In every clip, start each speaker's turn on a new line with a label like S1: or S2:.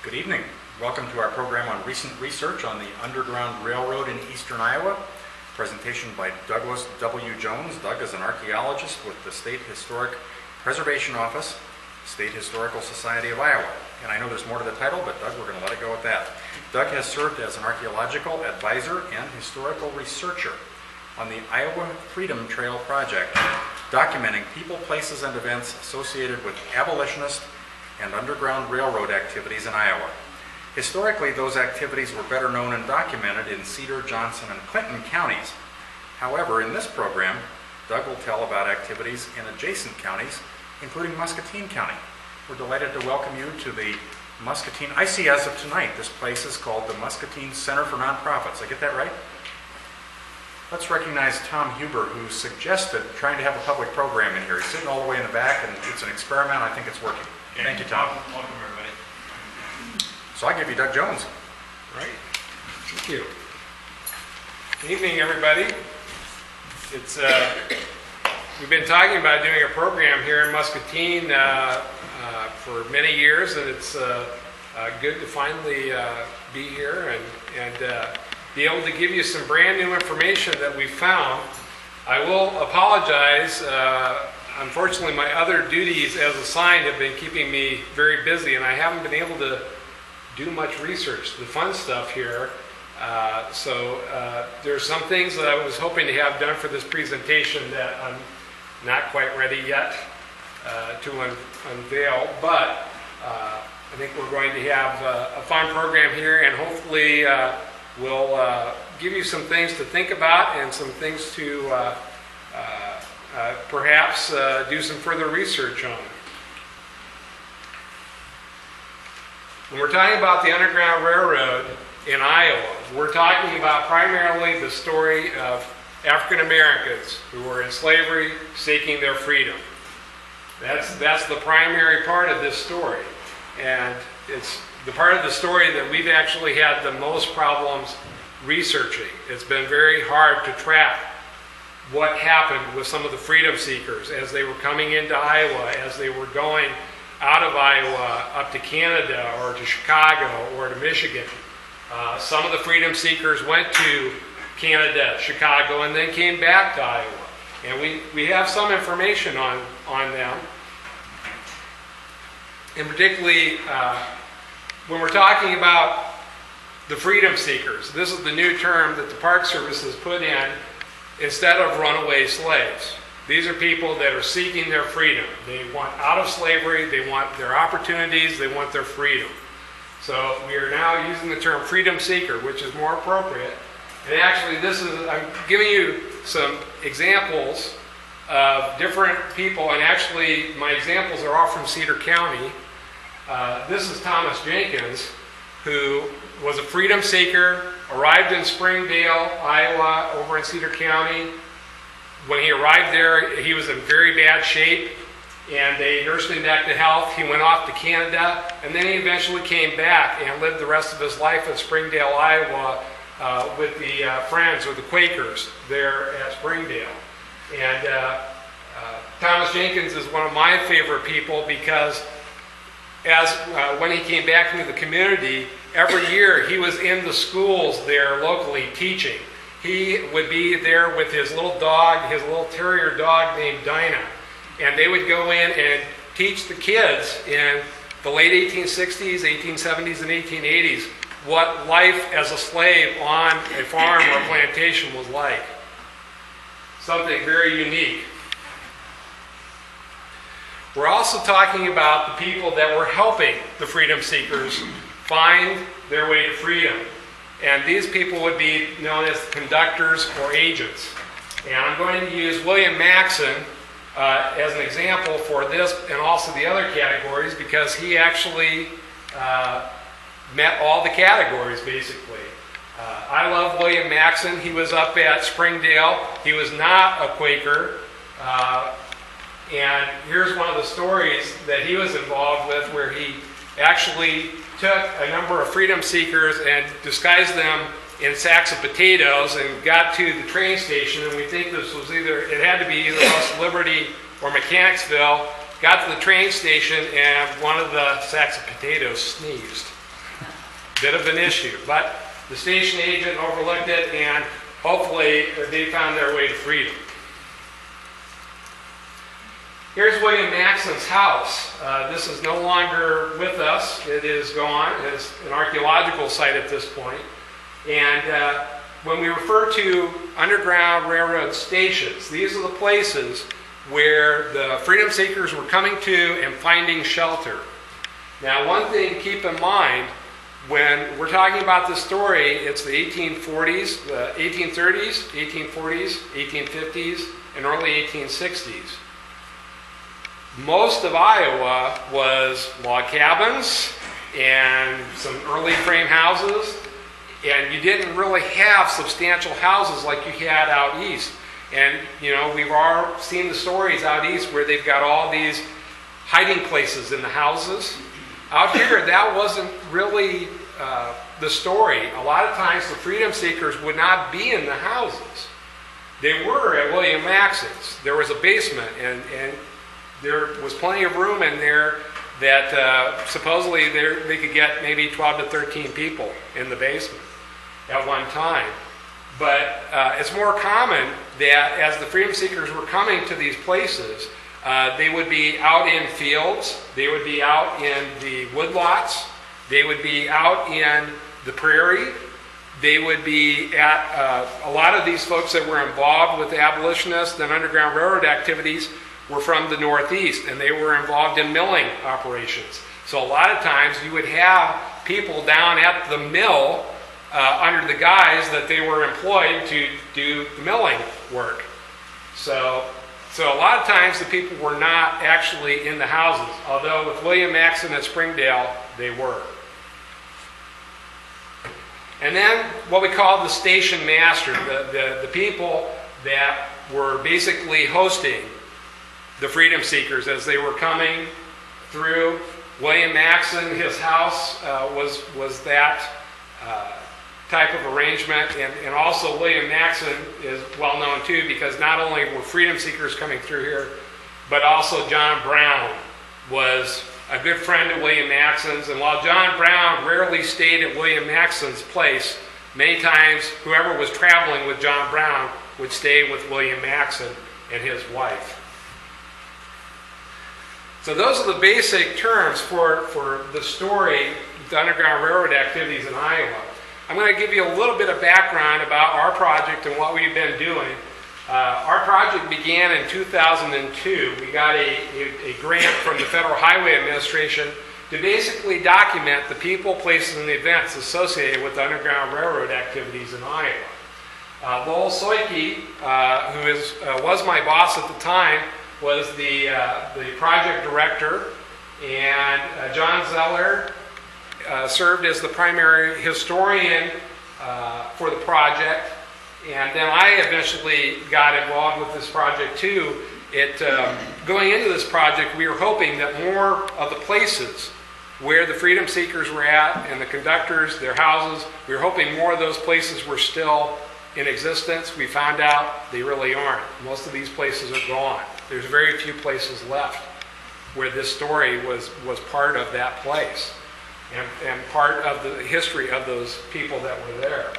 S1: Good evening. Welcome to our program on recent research on the Underground Railroad in eastern Iowa. Presentation by Douglas W. Jones. Doug is an archaeologist with the State Historic Preservation Office, State Historical Society of Iowa. And I know there's more to the title, but Doug, we're going to let it go at that. Doug has served as an archaeological advisor and historical researcher on the Iowa Freedom Trail Project, documenting people, places, and events associated with abolitionist and Underground Railroad activities in Iowa. Historically, those activities were better known and documented in Cedar, Johnson, and Clinton counties. However, in this program, Doug will tell about activities in adjacent counties, including Muscatine County. We're delighted to welcome you to the Muscatine. I see as of tonight, this place is called the Muscatine Center for Nonprofits. I get that right? Let's recognize Tom Huber, who suggested trying to have a public program in here. He's sitting all the way in the back, and it's an experiment. I think it's working. Thank you, Tom.
S2: Welcome, everybody.
S1: So I give you Doug Jones.
S2: All right. Thank you. Good evening, everybody. It's we've been talking about doing a program here in Muscatine for many years, and it's good to finally be here and be able to give you some brand new information that we found. I will apologize. Unfortunately, my other duties as assigned have been keeping me very busy, and I haven't been able to do much research, the fun stuff here. So there's some things that I was hoping to have done for this presentation that I'm not quite ready yet to unveil, but I think we're going to have a fun program here, and hopefully we'll give you some things to think about and some things to perhaps do some further research on. When we're talking about the Underground Railroad in Iowa, we're talking about primarily the story of African Americans who were in slavery seeking their freedom. That's the primary part of this story. And it's the part of the story that we've actually had the most problems researching. It's been very hard to track what happened with some of the freedom seekers as they were coming into Iowa, as they were going out of Iowa up to Canada or to Chicago or to Michigan. Some of the freedom seekers went to Canada, Chicago, and then came back to Iowa. And we have some information on them. And particularly when we're talking about the freedom seekers, this is the new term that the Park Service has put in instead of runaway slaves. These are people that are seeking their freedom. They want out of slavery, they want their opportunities, they want their freedom. So we are now using the term freedom seeker, which is more appropriate. And actually I'm giving you some examples of different people, and actually my examples are all from Cedar County. This is Thomas Jenkins, who was a freedom seeker, arrived in Springdale, Iowa, over in Cedar County. When he arrived there, he was in very bad shape, and they nursed him back to health. He went off to Canada, and then he eventually came back and lived the rest of his life in Springdale, Iowa, with the Friends or the Quakers there at Springdale. And Thomas Jenkins is one of my favorite people because when he came back into the community, every year he was in the schools there locally teaching. He would be there with his little dog, his little terrier dog named Dinah. And they would go in and teach the kids in the late 1860s, 1870s, and 1880s what life as a slave on a farm or plantation was like. Something very unique. We're also talking about the people that were helping the freedom seekers find their way to freedom. And these people would be known as conductors or agents. And I'm going to use William Maxon as an example for this and also the other categories, because he actually met all the categories, basically. I love William Maxon. He was up at Springdale. He was not a Quaker. And here's one of the stories that he was involved with, where he actually took a number of freedom seekers and disguised them in sacks of potatoes and got to the train station. And we think this was it had to be either West Liberty or Mechanicsville. Got to the train station, and one of the sacks of potatoes sneezed. Bit of an issue, but the station agent overlooked it, and hopefully they found their way to freedom. Here's William Maxon's house. This is no longer with us. It is gone. It's an archaeological site at this point. And when we refer to Underground Railroad stations, these are the places where the freedom seekers were coming to and finding shelter. Now, one thing to keep in mind, when we're talking about this story, it's the 1840s, the 1830s, 1840s, 1850s, and early 1860s. Most of Iowa was log cabins and some early frame houses, and you didn't really have substantial houses like you had out east. And, you know, we've all seen the stories out east where they've got all these hiding places in the houses. Out here, that wasn't really the story. A lot of times the freedom seekers would not be in the houses. They were at William Maxon's. There was a basement, and there was plenty of room in there that supposedly they could get maybe 12 to 13 people in the basement at one time. But it's more common that as the freedom seekers were coming to these places, they would be out in fields, they would be out in the woodlots, they would be out in the prairie, they would be at, a lot of these folks that were involved with the abolitionists and Underground Railroad activities were from the Northeast, and they were involved in milling operations. So a lot of times you would have people down at the mill under the guise that they were employed to do the milling work. So a lot of times the people were not actually in the houses, although with William Maxon at Springdale, they were. And then what we call the station master, the people that were basically hosting the freedom seekers as they were coming through. William Maxon, his house was that type of arrangement, and also William Maxon is well known too because not only were freedom seekers coming through here, but also John Brown was a good friend of William Maxon's, and while John Brown rarely stayed at William Maxon's place, many times whoever was traveling with John Brown would stay with William Maxon and his wife. So those are the basic terms for the story, the Underground Railroad activities in Iowa. I'm going to give you a little bit of background about our project and what we've been doing. Our project began in 2002. We got a grant from the Federal Highway Administration to basically document the people, places, and the events associated with the Underground Railroad activities in Iowa. Lowell Soike, who was my boss at the time, was the project director, and John Zeller served as the primary historian for the project, and then I eventually got involved with this project too. Going into this project, we were hoping that more of the places where the freedom seekers were at and the conductors, their houses, we were hoping more of those places were still in existence. We found out they really aren't. Most of these places are gone. There's very few places left where this story was part of that place and part of the history of those people that were there.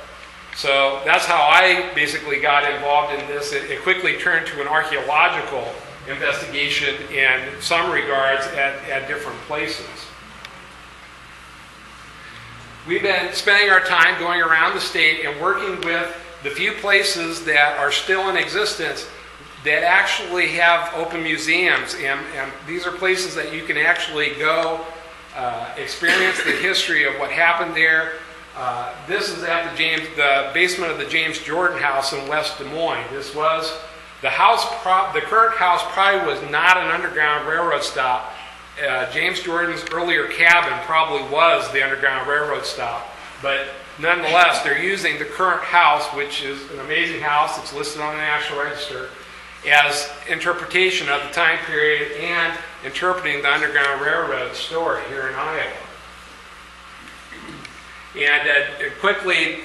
S2: So that's how I basically got involved in this. It quickly turned to an archaeological investigation in some regards at different places. We've been spending our time going around the state and working with the few places that are still in existence that actually have open museums, and these are places that you can actually go experience the history of what happened there. This is at the basement of the James Jordan House in West Des Moines. This was the house. The current house probably was not an Underground Railroad stop. James Jordan's earlier cabin probably was the Underground Railroad stop, but nonetheless, they're using the current house, which is an amazing house. It's listed on the National Register, as interpretation of the time period and interpreting the Underground Railroad story here in Iowa. And quickly,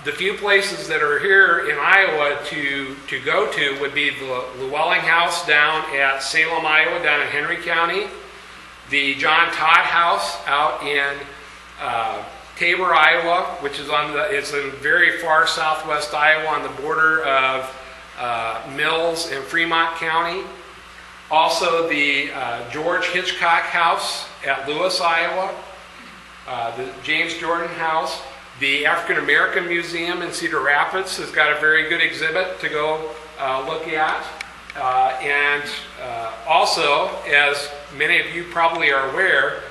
S2: the few places that are here in Iowa to go to would be the Llewellyn House down at Salem, Iowa, down in Henry County, the John Todd House out in Tabor, Iowa, which is it's in very far southwest Iowa on the border of Mills and Fremont County. Also the George Hitchcock House at Lewis, Iowa. The James Jordan House. The African American Museum in Cedar Rapids has got a very good exhibit to go look at. Also, as many of you probably are aware,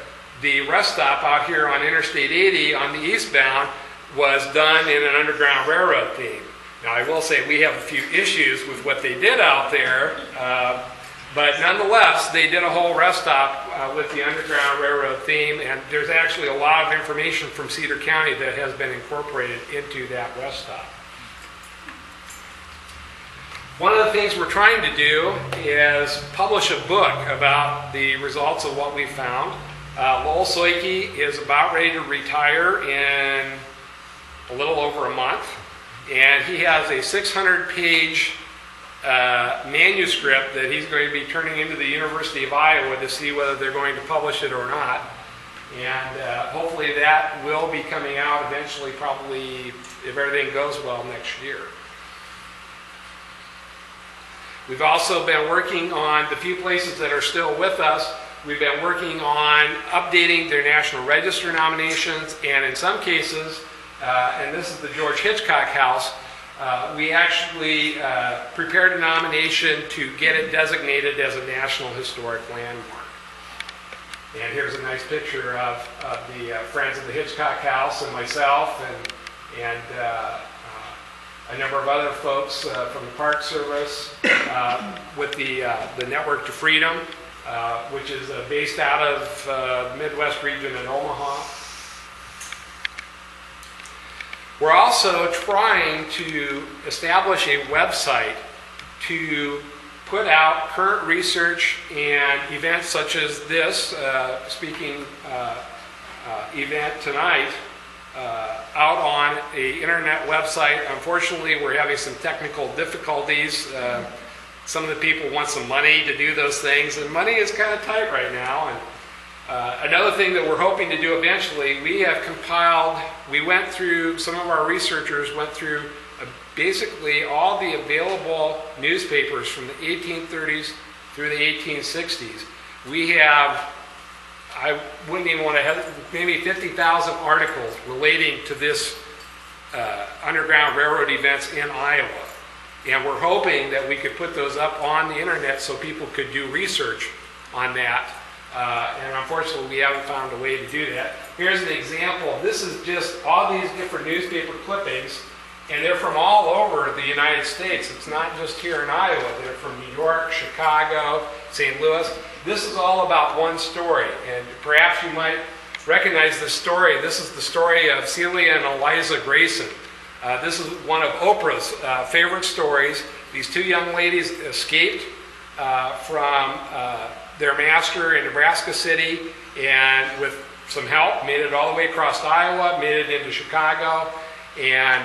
S2: the rest stop out here on Interstate 80 on the eastbound was done in an Underground Railroad theme. Now, I will say we have a few issues with what they did out there, but nonetheless, they did a whole rest stop with the Underground Railroad theme, and there's actually a lot of information from Cedar County that has been incorporated into that rest stop. One of the things we're trying to do is publish a book about the results of what we found. Lowell Soike is about ready to retire in a little over a month, and he has a 600-page manuscript that he's going to be turning into the University of Iowa to see whether they're going to publish it or not. And hopefully that will be coming out eventually, probably if everything goes well, next year. We've also been working on the few places that are still with us. We've been working on updating their National Register nominations, and in some cases, and this is the George Hitchcock House, we actually prepared a nomination to get it designated as a National Historic Landmark. And here's a nice picture of the Friends of the Hitchcock House and myself and a number of other folks from the Park Service with the Network to Freedom, which is based out of the Midwest region in Omaha. We're also trying to establish a website to put out current research and events such as this speaking event tonight out on an internet website. Unfortunately, we're having some technical difficulties. Some of the people want some money to do those things, and money is kind of tight right now. And another thing that we're hoping to do eventually, some of our researchers went through basically all the available newspapers from the 1830s through the 1860s. We have, I wouldn't even want to have, maybe 50,000 articles relating to this Underground Railroad events in Iowa. And we're hoping that we could put those up on the internet so people could do research on that. And unfortunately, we haven't found a way to do that. Here's an example. This is just all these different newspaper clippings, and they're from all over the United States. It's not just here in Iowa. They're from New York, Chicago, St. Louis. This is all about one story, and perhaps you might recognize this story. This is the story of Celia and Eliza Grayson. This is one of Oprah's favorite stories. These two young ladies escaped from their master in Nebraska City, and with some help made it all the way across Iowa, made it into Chicago, and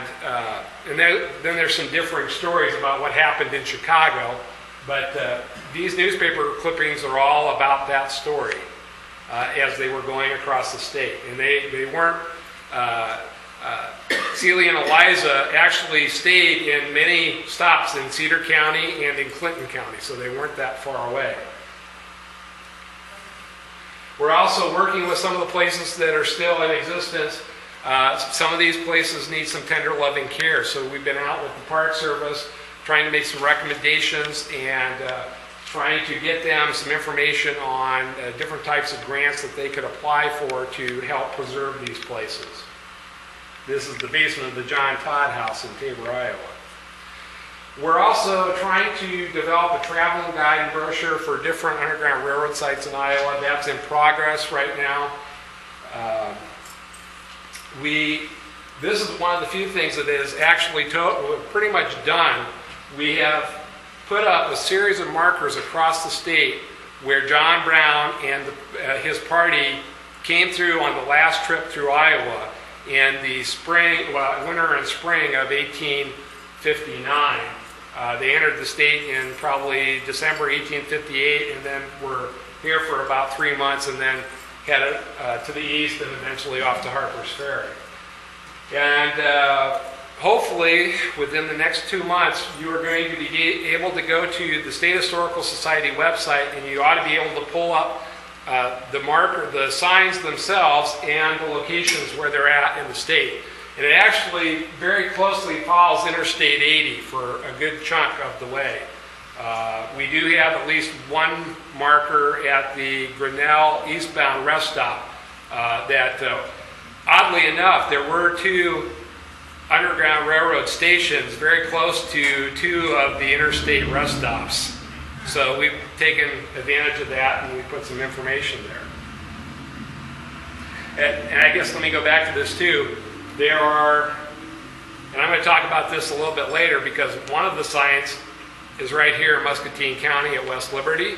S2: then there's some differing stories about what happened in Chicago, but these newspaper clippings are all about that story as they were going across the state. And they weren't, Celia and Eliza actually stayed in many stops in Cedar County and in Clinton County, so they weren't that far away. We're also working with some of the places that are still in existence. Some of these places need some tender loving care, so we've been out with the Park Service trying to make some recommendations and trying to get them some information on different types of grants that they could apply for to help preserve these places. This is the basement of the John Todd House in Tabor, Iowa. We're also trying to develop a traveling guide and brochure for different Underground Railroad sites in Iowa. That's in progress right now. This is one of the few things that is actually pretty much done. We have put up a series of markers across the state where John Brown and his party came through on the last trip through Iowa in the winter and spring of 1859. They entered the state in probably December 1858, and then were here for about 3 months, and then headed to the east and eventually off to Harper's Ferry. And hopefully, within the next 2 months, you are going to be able to go to the State Historical Society website, and you ought to be able to pull up the signs themselves and the locations where they're at in the state. And it actually very closely follows Interstate 80 for a good chunk of the way. We do have at least one marker at the Grinnell eastbound rest stop that, oddly enough, there were 2 Underground Railroad stations very close to 2 of the interstate rest stops. So we've taken advantage of that and we put some information there. And I guess let me go back to this too. There are, and I'm going to talk about this a little bit later because one of the signs is right here in Muscatine County at West Liberty.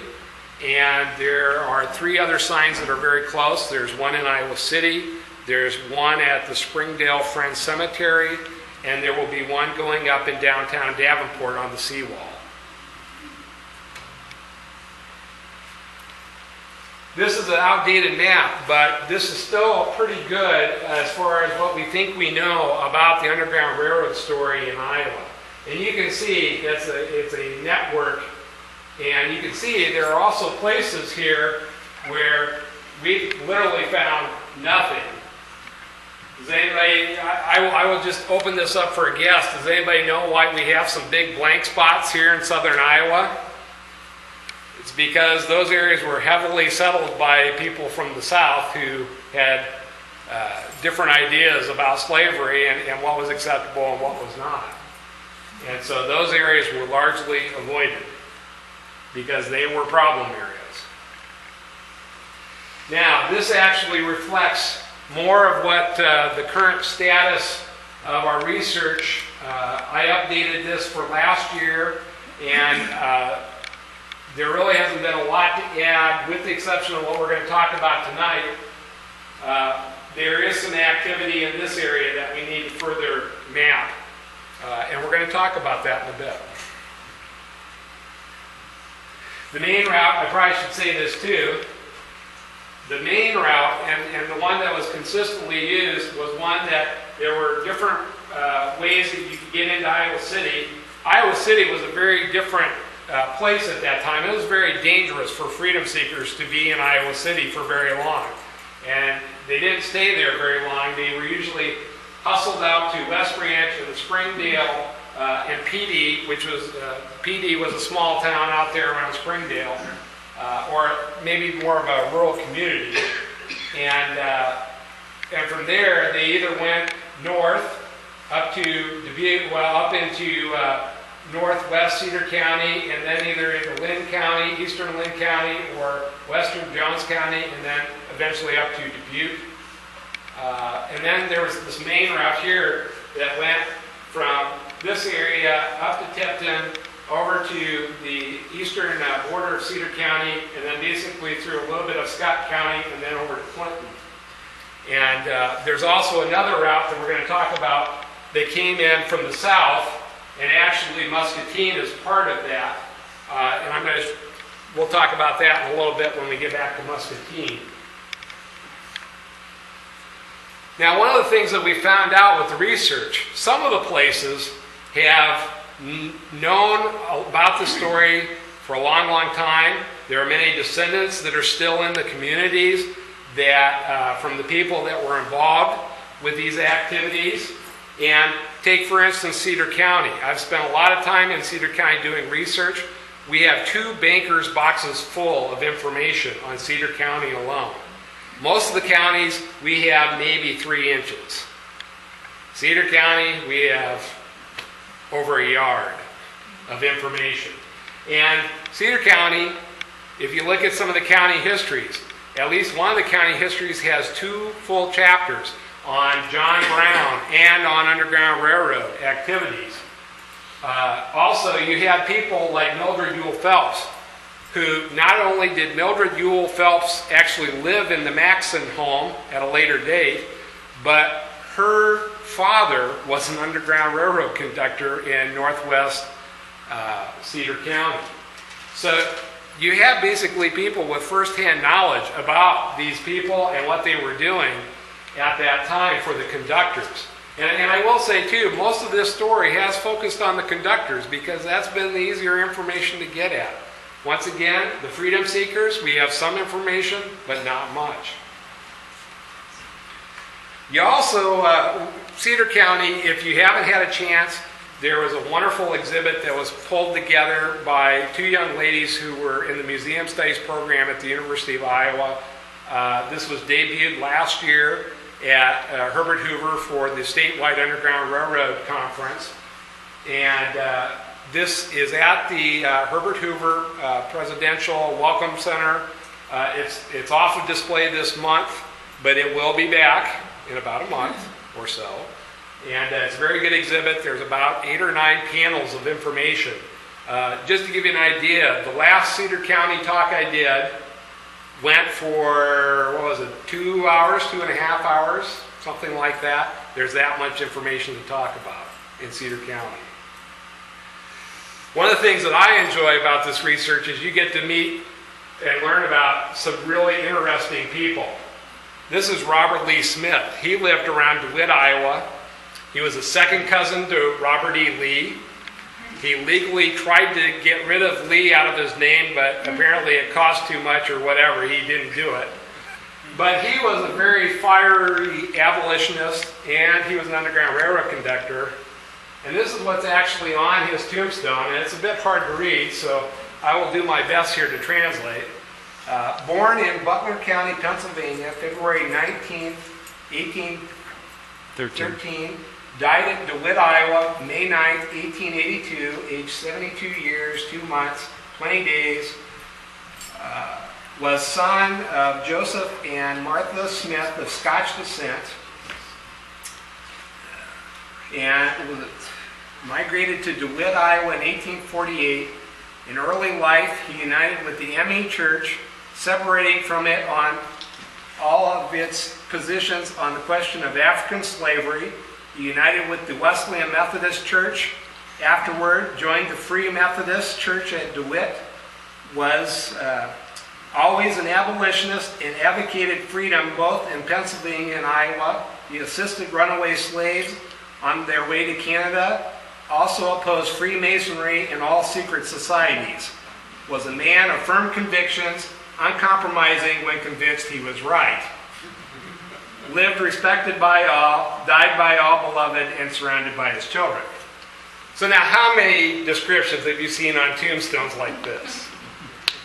S2: And there are 3 other signs that are very close. There's one in Iowa City. There's one at the Springdale Friends Cemetery. And there will be one going up in downtown Davenport on the seawall. This is an outdated map, but this is still pretty good as far as what we think we know about the Underground Railroad story in Iowa. And you can see it's a network, and you can see there are also places here where we literally found nothing. Does anybody, I will just open this up for a guess. Does anybody know why we have some big blank spots here in southern Iowa? It's because those areas were heavily settled by people from the south who had different ideas about slavery and what was acceptable and what was not. And so those areas were largely avoided because they were problem areas. Now, this actually reflects more of what the current status of our research. I updated this for last year, and there really hasn't been a lot to add, with the exception of what we're going to talk about tonight. There is some activity in this area that we need to further map, and we're going to talk about that in a bit. The main route, I probably should say this too, the main route, and the one that was consistently used, was one that there were different ways that you could get into Iowa City. Iowa City was a very different place at that time. It was very dangerous for freedom seekers to be in Iowa City for very long. And they didn't stay there very long. They were usually hustled out to West Branch and Springdale and PD, which was, PD was a small town out there around Springdale, or maybe more of a rural community. And from there, they either went north up to Dubuque, well, up into northwest Cedar County, and then either into Lynn County, eastern Lynn County, or western Jones County, and then eventually up to Dubuque. And then there was this main route here that went from this area up to Tipton, over to the eastern border of Cedar County, and then basically through a little bit of Scott County, and then over to Clinton. And there's also another route that we're going to talk about that came in from the south, and actually Muscatine is part of that. And we'll talk about that in a little bit when we get back to Muscatine. Now, one of the things that we found out with the research, some of the places have known about the story for a long, long time. There are many descendants that are still in the communities that, from the people that were involved with these activities. And take, for instance, Cedar County. I've spent a lot of time in Cedar County doing research. We have 2 bankers' boxes full of information on Cedar County alone. Most of the counties, we have maybe 3 inches. Cedar County, we have over a yard of information. And Cedar County, if you look at some of the county histories, at least one of the county histories has 2 full chapters on John Brown and on Underground Railroad activities. Also, you have people like Mildred Ewell Phelps, who not only did Mildred Ewell Phelps actually live in the Maxon home at a later date, but her father was an Underground Railroad conductor in northwest Cedar County. So you have basically people with firsthand knowledge about these people and what they were doing at that time for the conductors. And I will say too, most of this story has focused on the conductors because that's been the easier information to get at. Once again, the freedom seekers, we have some information, but not much. You also, Cedar County, if you haven't had a chance, there was a wonderful exhibit that was pulled together by two young ladies who were in the Museum Studies program at the University of Iowa. This was debuted last year at Herbert Hoover for the statewide Underground Railroad Conference. And this is at the Herbert Hoover Presidential Welcome Center. It's off of display this month, but it will be back in about a month or so. And it's a very good exhibit. There's about 8 or 9 panels of information. Just to give you an idea, the last Cedar County talk I did went for, 2 hours, 2.5 hours, something like that. There's that much information to talk about in Cedar County. One of the things that I enjoy about this research is you get to meet and learn about some really interesting people. This is Robert Lee Smith. He lived around DeWitt, Iowa. He was a second cousin to Robert E. Lee. He legally tried to get rid of Lee out of his name, but apparently it cost too much or whatever. He didn't do it. But he was a very fiery abolitionist, and he was an Underground Railroad conductor. And this is what's actually on his tombstone, and it's a bit hard to read, so I will do my best here to translate. Born in Butler County, Pennsylvania, February 19th, 1813. Died at DeWitt, Iowa, May 9th, 1882, aged 72 years, 2 months, 20 days. Was son of Joseph and Martha Smith of Scotch descent. And was migrated to DeWitt, Iowa in 1848. In early life, he united with the ME Church, separating from it on all of its positions on the question of African slavery. He united with the Wesleyan Methodist Church. Afterward, joined the Free Methodist Church at DeWitt. Was always an abolitionist and advocated freedom both in Pennsylvania and Iowa. He assisted runaway slaves on their way to Canada. Also opposed Freemasonry and all secret societies. Was a man of firm convictions, uncompromising when convinced he was right. Lived respected by all, died by all, beloved, and surrounded by his children. So now, how many descriptions have you seen on tombstones like this?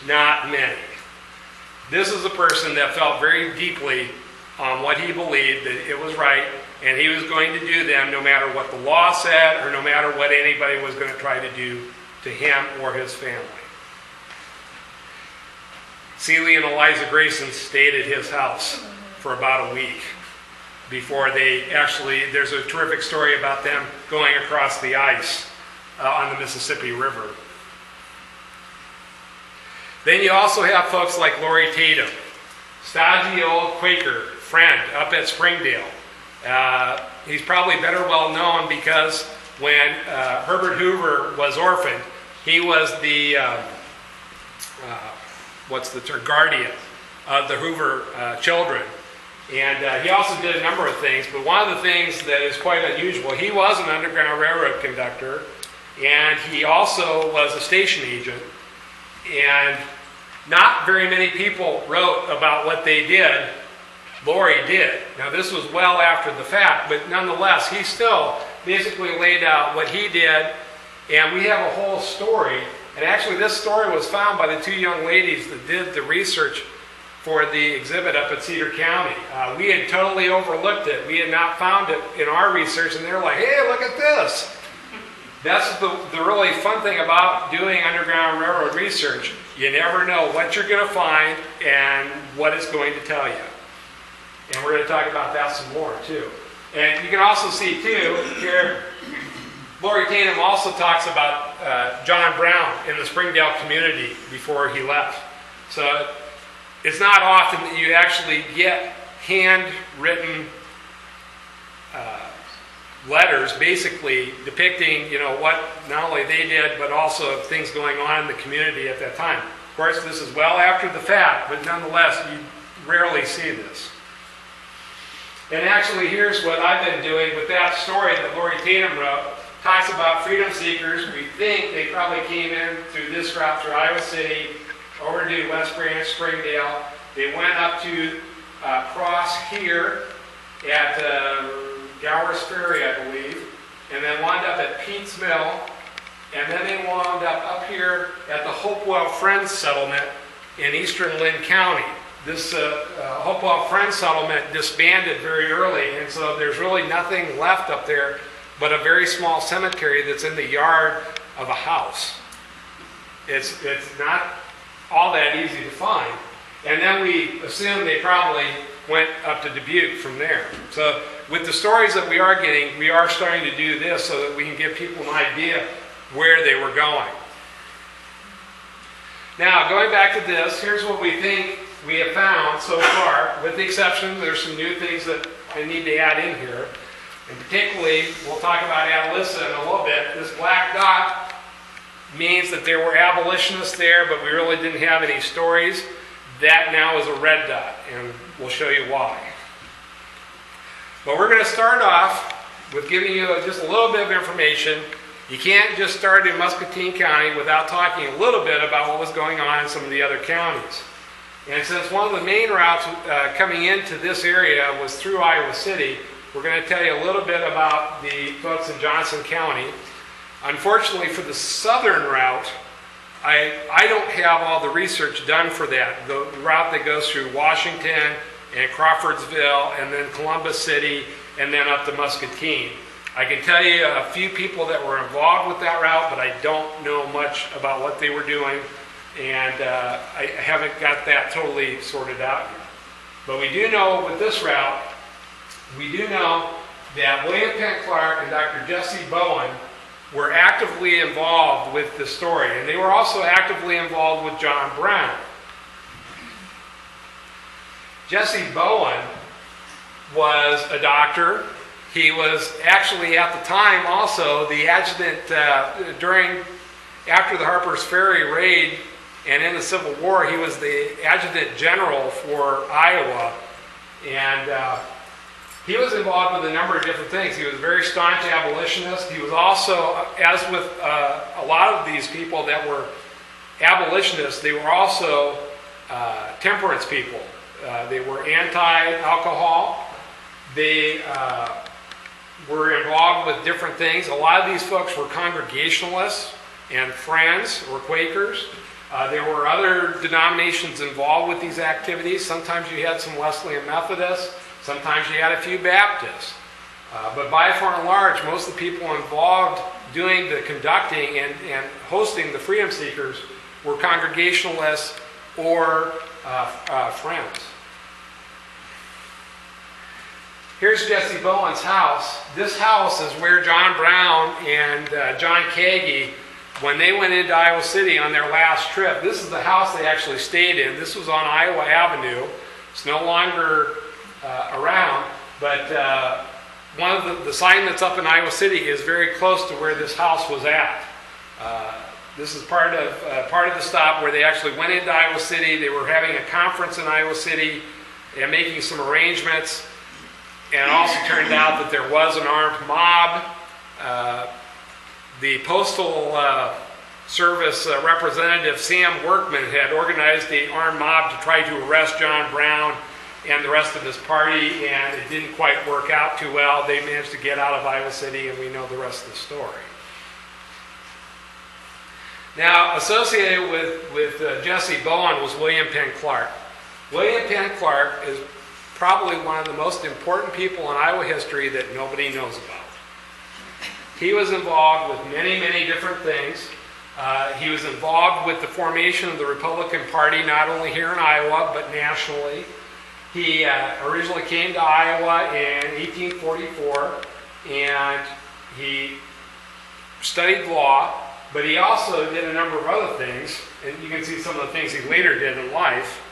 S2: Not many. This is a person that felt very deeply on what he believed, that it was right, and he was going to do them no matter what the law said or no matter what anybody was going to try to do to him or his family. Celie and Eliza Grayson stayed at his house for about a week before there's a terrific story about them going across the ice on the Mississippi River. Then you also have folks like Lori Tatum, stodgy old Quaker friend up at Springdale. He's probably better well known because when Herbert Hoover was orphaned, he was the guardian of the Hoover children. And he also did a number of things, but one of the things that is quite unusual, he was an Underground Railroad conductor, and he also was a station agent. And not very many people wrote about what they did. Lori did. Now this was well after the fact, but nonetheless, he still basically laid out what he did, and we have a whole story. And actually this story was found by the two young ladies that did the research for the exhibit up at Cedar County. We had totally overlooked it. We had not found it in our research, and they were like, hey, look at this. That's the really fun thing about doing Underground Railroad research. You never know what you're going to find and what it's going to tell you. And we're going to talk about that some more, too. And you can also see, too, here, Lori Tatum also talks about John Brown in the Springdale community before he left. So it's not often that you actually get handwritten letters basically depicting, what not only they did, but also things going on in the community at that time. course, this is well after the fact, but nonetheless, you rarely see this. And actually, here's what I've been doing with that story that Lori Tatum wrote. Talks about freedom seekers. We think they probably came in through this route through Iowa City, over to West Branch, Springdale. They went up to cross here at Gower's Ferry, I believe, and then wound up at Pete's Mill, and then they wound up here at the Hopewell Friends Settlement in eastern Lynn County. This Hopewell Friends Settlement disbanded very early, and so there's really nothing left up there but a very small cemetery that's in the yard of a house. It's not all that easy to find. And then we assume they probably went up to Dubuque from there. So with the stories that we are getting, we are starting to do this so that we can give people an idea where they were going. Now, going back to this, here's what we think we have found so far, with the exception, there's some new things that I need to add in here. And particularly, we'll talk about Atalissa in a little bit. This black dot means that there were abolitionists there, but we really didn't have any stories. That now is a red dot, and we'll show you why. But we're going to start off with giving you just a little bit of information. You can't just start in Muscatine County without talking a little bit about what was going on in some of the other counties. And since one of the main routes coming into this area was through Iowa City, we're going to tell you a little bit about the folks in Johnson County. Unfortunately, for the southern route, I don't have all the research done for that. The route that goes through Washington and Crawfordsville and then Columbus City and then up to Muscatine. I can tell you a few people that were involved with that route, but I don't know much about what they were doing, and I haven't got that totally sorted out yet. But we do know with this route, we do know that William Penn Clark and Dr. Jesse Bowen were actively involved with the story, and they were also actively involved with John Brown. Jesse Bowen was a doctor. He was actually at the time also the adjutant after the Harper's Ferry raid and in the Civil War, he was the adjutant general for Iowa, and he was involved with a number of different things. He was a very staunch abolitionist. He was also, as with a lot of these people that were abolitionists, they were also temperance people. They were anti-alcohol. They were involved with different things. A lot of these folks were Congregationalists and Friends or Quakers. There were other denominations involved with these activities. Sometimes you had some Wesleyan Methodists. Sometimes you had a few Baptists. But by far and large, most of the people involved doing the conducting and hosting the Freedom Seekers were Congregationalists or Friends. Here's Jesse Bowen's house. This house is where John Brown and John Kagi, when they went into Iowa City on their last trip, this is the house they actually stayed in. This was on Iowa Avenue. It's no longer around, but one of the sign that's up in Iowa City is very close to where this house was at. This is part of the stop where they actually went into Iowa City. They were having a conference in Iowa City and making some arrangements. And it also turned out that there was an armed mob. The Postal Service representative, Sam Workman, had organized the armed mob to try to arrest John Brown and the rest of his party, and it didn't quite work out too well. They managed to get out of Iowa City, and we know the rest of the story. Now, associated with Jesse Bowen was William Penn Clark. William Penn Clark is probably one of the most important people in Iowa history that nobody knows about. He was involved with many, many different things. He was involved with the formation of the Republican Party, not only here in Iowa, but nationally. He originally came to Iowa in 1844, and he studied law, but he also did a number of other things, and you can see some of the things he later did in life.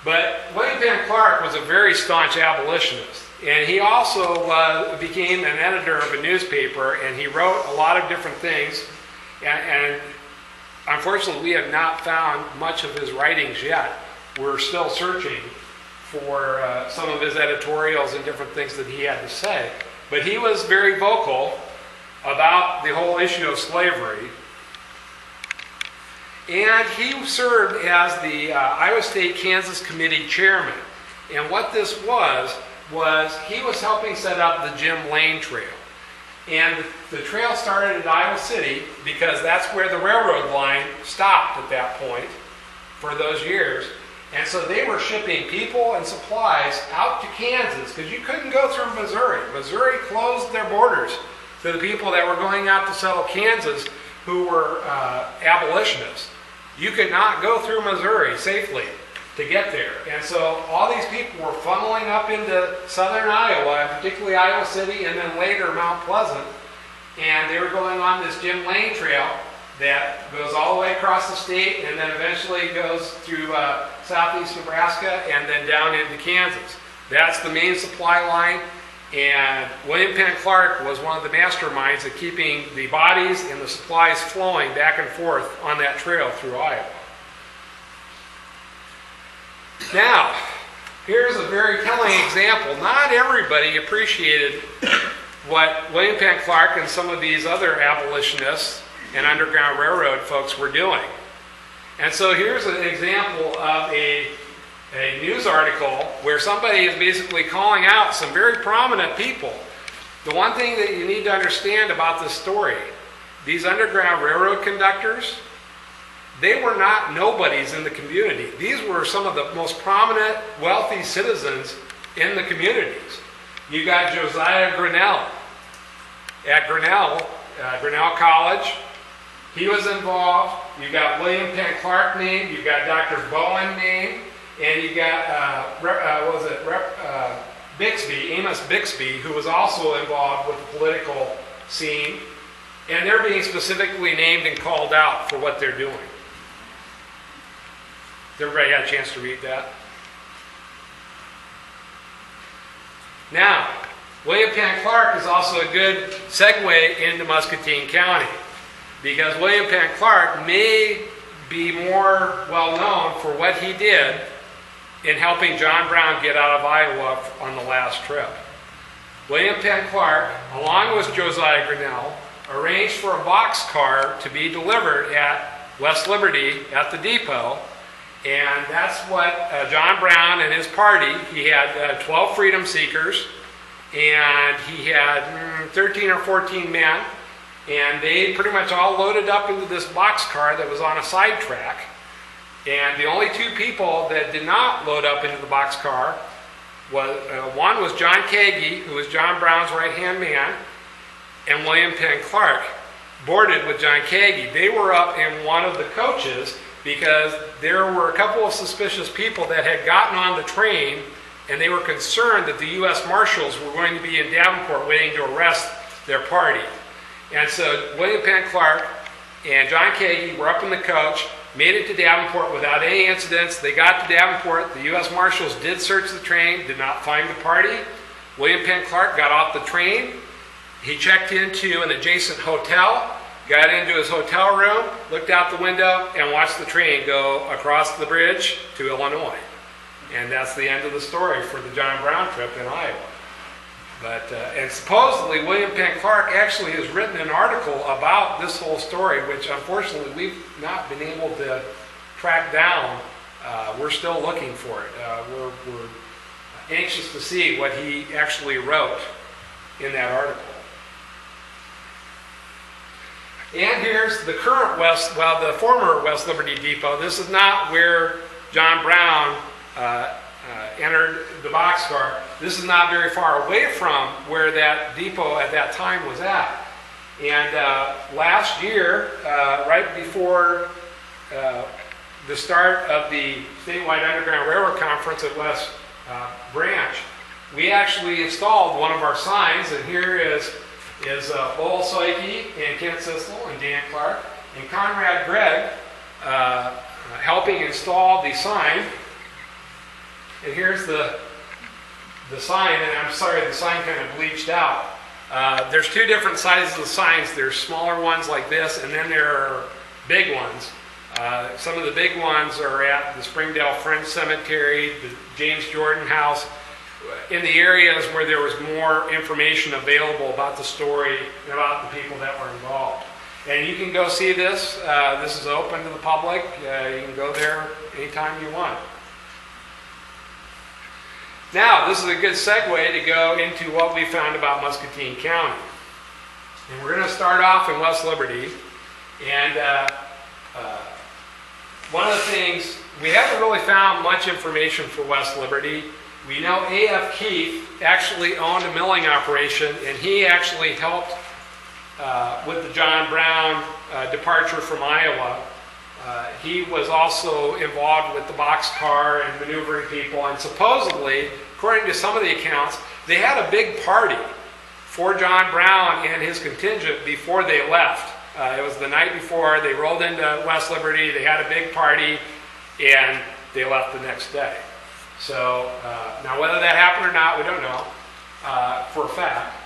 S2: But William Penn Clark was a very staunch abolitionist, and he also became an editor of a newspaper, and he wrote a lot of different things. And unfortunately, we have not found much of his writings yet. We're still searching for some of his editorials and different things that he had to say. But he was very vocal about the whole issue of slavery. And he served as the Iowa State-Kansas Committee chairman. And what this was he was helping set up the Jim Lane Trail. And the trail started at Iowa City because that's where the railroad line stopped at that point for those years. And so they were shipping people and supplies out to Kansas because you couldn't go through Missouri. Missouri closed their borders to the people that were going out to settle Kansas who were abolitionists. You could not go through Missouri safely to get there. And so all these people were funneling up into southern Iowa, and particularly Iowa City, and then later Mount Pleasant. And they were going on this Jim Lane Trail that goes all the way across the state and then eventually goes through southeast Nebraska and then down into Kansas. That's the main supply line. And William Penn Clark was one of the masterminds of keeping the bodies and the supplies flowing back and forth on that trail through Iowa. Now, here's a very telling example. Not everybody appreciated what William Penn Clark and some of these other abolitionists and Underground Railroad folks were doing. And so here's an example of a news article where somebody is basically calling out some very prominent people. The one thing that you need to understand about this story, these Underground Railroad conductors, they were not nobodies in the community. These were some of the most prominent, wealthy citizens in the communities. You got Josiah Grinnell at Grinnell College. He was involved. You got William Penn Clark named. You got Dr. Bowen named. And you got, Bixby, Amos Bixby, who was also involved with the political scene. And they're being specifically named and called out for what they're doing. Everybody had a chance to read that? Now, William Penn Clark is also a good segue into Muscatine County, because William Penn Clark may be more well known for what he did in helping John Brown get out of Iowa on the last trip. William Penn Clark, along with Josiah Grinnell, arranged for a boxcar to be delivered at West Liberty at the depot. And that's what John Brown and his party, he had 12 freedom seekers, and he had 13 or 14 men, and they pretty much all loaded up into this boxcar that was on a sidetrack. And the only two people that did not load up into the boxcar was, one was John Kagi, who was John Brown's right-hand man, and William Penn Clark boarded with John Kagi. They were up in one of the coaches because there were a couple of suspicious people that had gotten on the train, and they were concerned that the U.S. Marshals were going to be in Davenport waiting to arrest their party. And so William Penn Clark and John Kagi were up in the coach, made it to Davenport without any incidents. They got to Davenport. The U.S. Marshals did search the train, did not find the party. William Penn Clark got off the train. He checked into an adjacent hotel, got into his hotel room, looked out the window, and watched the train go across the bridge to Illinois. And that's the end of the story for the John Brown trip in Iowa. But and supposedly William Penn Clark actually has written an article about this whole story, which unfortunately we've not been able to track down. We're still looking for it. We're anxious to see what he actually wrote in that article. And here's the current the former West Liberty Depot. This is not where John Brown entered the boxcar. This is not very far away from where that depot at that time was at. And last year, right before the start of the statewide Underground Railroad Conference at West Branch, we actually installed one of our signs, and here is Lowell Soike and Kent Sisel and Dan Clark and Conrad Gregg helping install the sign. And here's the sign, and I'm sorry, the sign kind of bleached out. There's two different sizes of signs. There's smaller ones like this, and then there are big ones. Some of the big ones are at the Springdale French Cemetery, the James Jordan House, in the areas where there was more information available about the story and about the people that were involved. And you can go see this. This is open to the public. You can go there anytime you want. Now, this is a good segue to go into what we found about Muscatine County. And we're going to start off in West Liberty. And one of the things, we haven't really found much information for West Liberty. We know A.F. Keith actually owned a milling operation, and he actually helped with the John Brown departure from Iowa. He was also involved with the boxcar and maneuvering people, and supposedly, according to some of the accounts, they had a big party for John Brown and his contingent before they left. It was the night before they rolled into West Liberty, they had a big party, and they left the next day. So, now whether that happened or not, we don't know for a fact.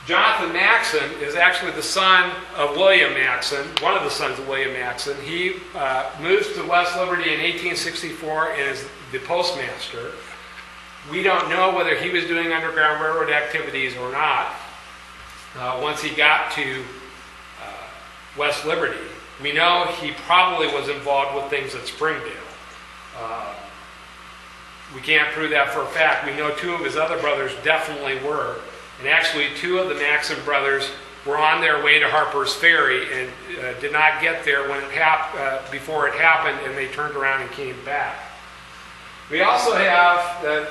S2: Jonathan Maxon is actually the son of William Maxon, one of the sons of William Maxon. He moves to West Liberty in 1864 and is the postmaster. We don't know whether he was doing Underground Railroad activities or not. Once he got to West Liberty, we know he probably was involved with things at Springdale. We can't prove that for a fact. We know two of his other brothers definitely were. And actually, two of the Maxon brothers were on their way to Harper's Ferry and did not get there when before it happened, and they turned around and came back. We also have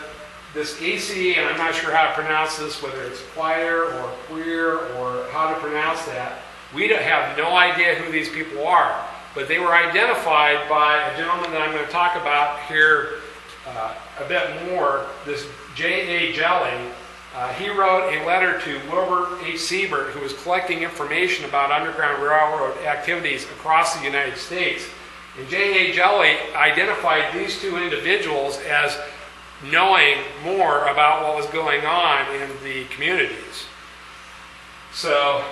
S2: this AC, and I'm not sure how to pronounce this, whether it's choir or queer or how to pronounce that. We have no idea who these people are, but they were identified by a gentleman that I'm going to talk about here a bit more, this J.A. Jelly. He wrote a letter to Wilbur H. Siebert, who was collecting information about Underground Railroad activities across the United States. And J.A. Jelly identified these two individuals as knowing more about what was going on in the communities. So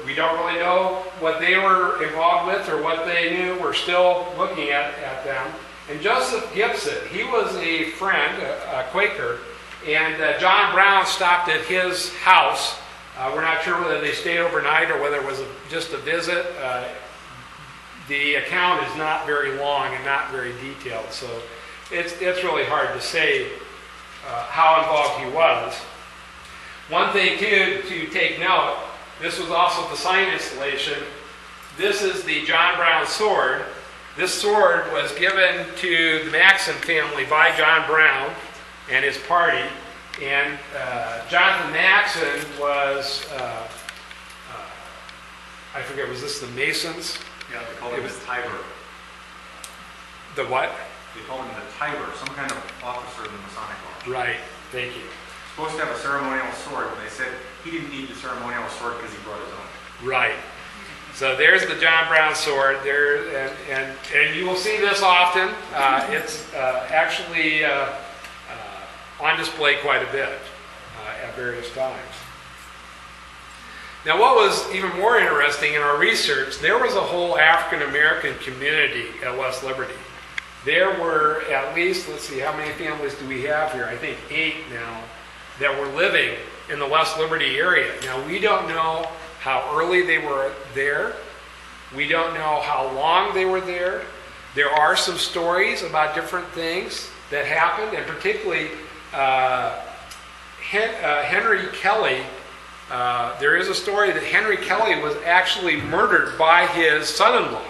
S2: we don't really know what they were involved with or what they knew. We're still looking at them. And Joseph Gibson, he was a friend, a Quaker, and John Brown stopped at his house. We're not sure whether they stayed overnight or whether it was just a visit. The account is not very long and not very detailed, so it's really hard to say how involved he was. One thing, too, to take note, this was also the sign installation. This is the John Brown sword. This sword was given to the Maxon family by John Brown and his party. And Jonathan Maxon was, I forget, was this the Masons?
S1: Yeah, they called him the Tiber.
S2: The what?
S1: They called him the Tiber, some kind of officer in the Masonic Lodge.
S2: Right, thank you.
S1: Supposed to have a ceremonial sword, but they said he didn't need the ceremonial sword because he brought his own.
S2: Right. So there's the John Brown sword there, and you will see this often. It's actually on display quite a bit at various times. Now, what was even more interesting in our research, there was a whole African American community at West Liberty. There were at least, let's see, how many families do we have here? I think 8 now that were living in the West Liberty area. Now, we don't know how early they were there. We don't know how long they were there. There are some stories about different things that happened, and particularly Henry Kelly. There is a story that Henry Kelly was actually murdered by his son-in-law,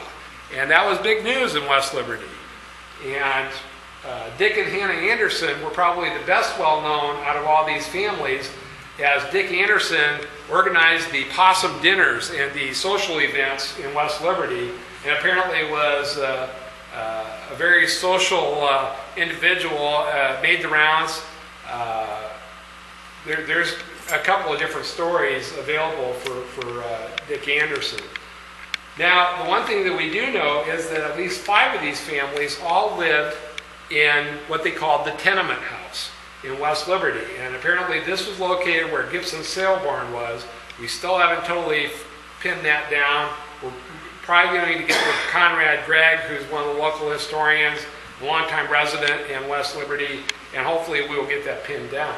S2: and that was big news in West Liberty. And Dick and Hannah Anderson were probably the best well-known out of all these families, as Dick Anderson organized the possum dinners and the social events in West Liberty, and apparently was a very social individual, made the rounds. There's a couple of different stories available for Dick Anderson. Now, the one thing that we do know is that at least 5 of these families all lived in what they called the tenement house in West Liberty. And apparently this was located where Gibson's sale barn was. We still haven't totally pinned that down. We're probably going to get with Conrad Gregg, who's one of the local historians, a longtime resident in West Liberty, and hopefully we will get that pinned down.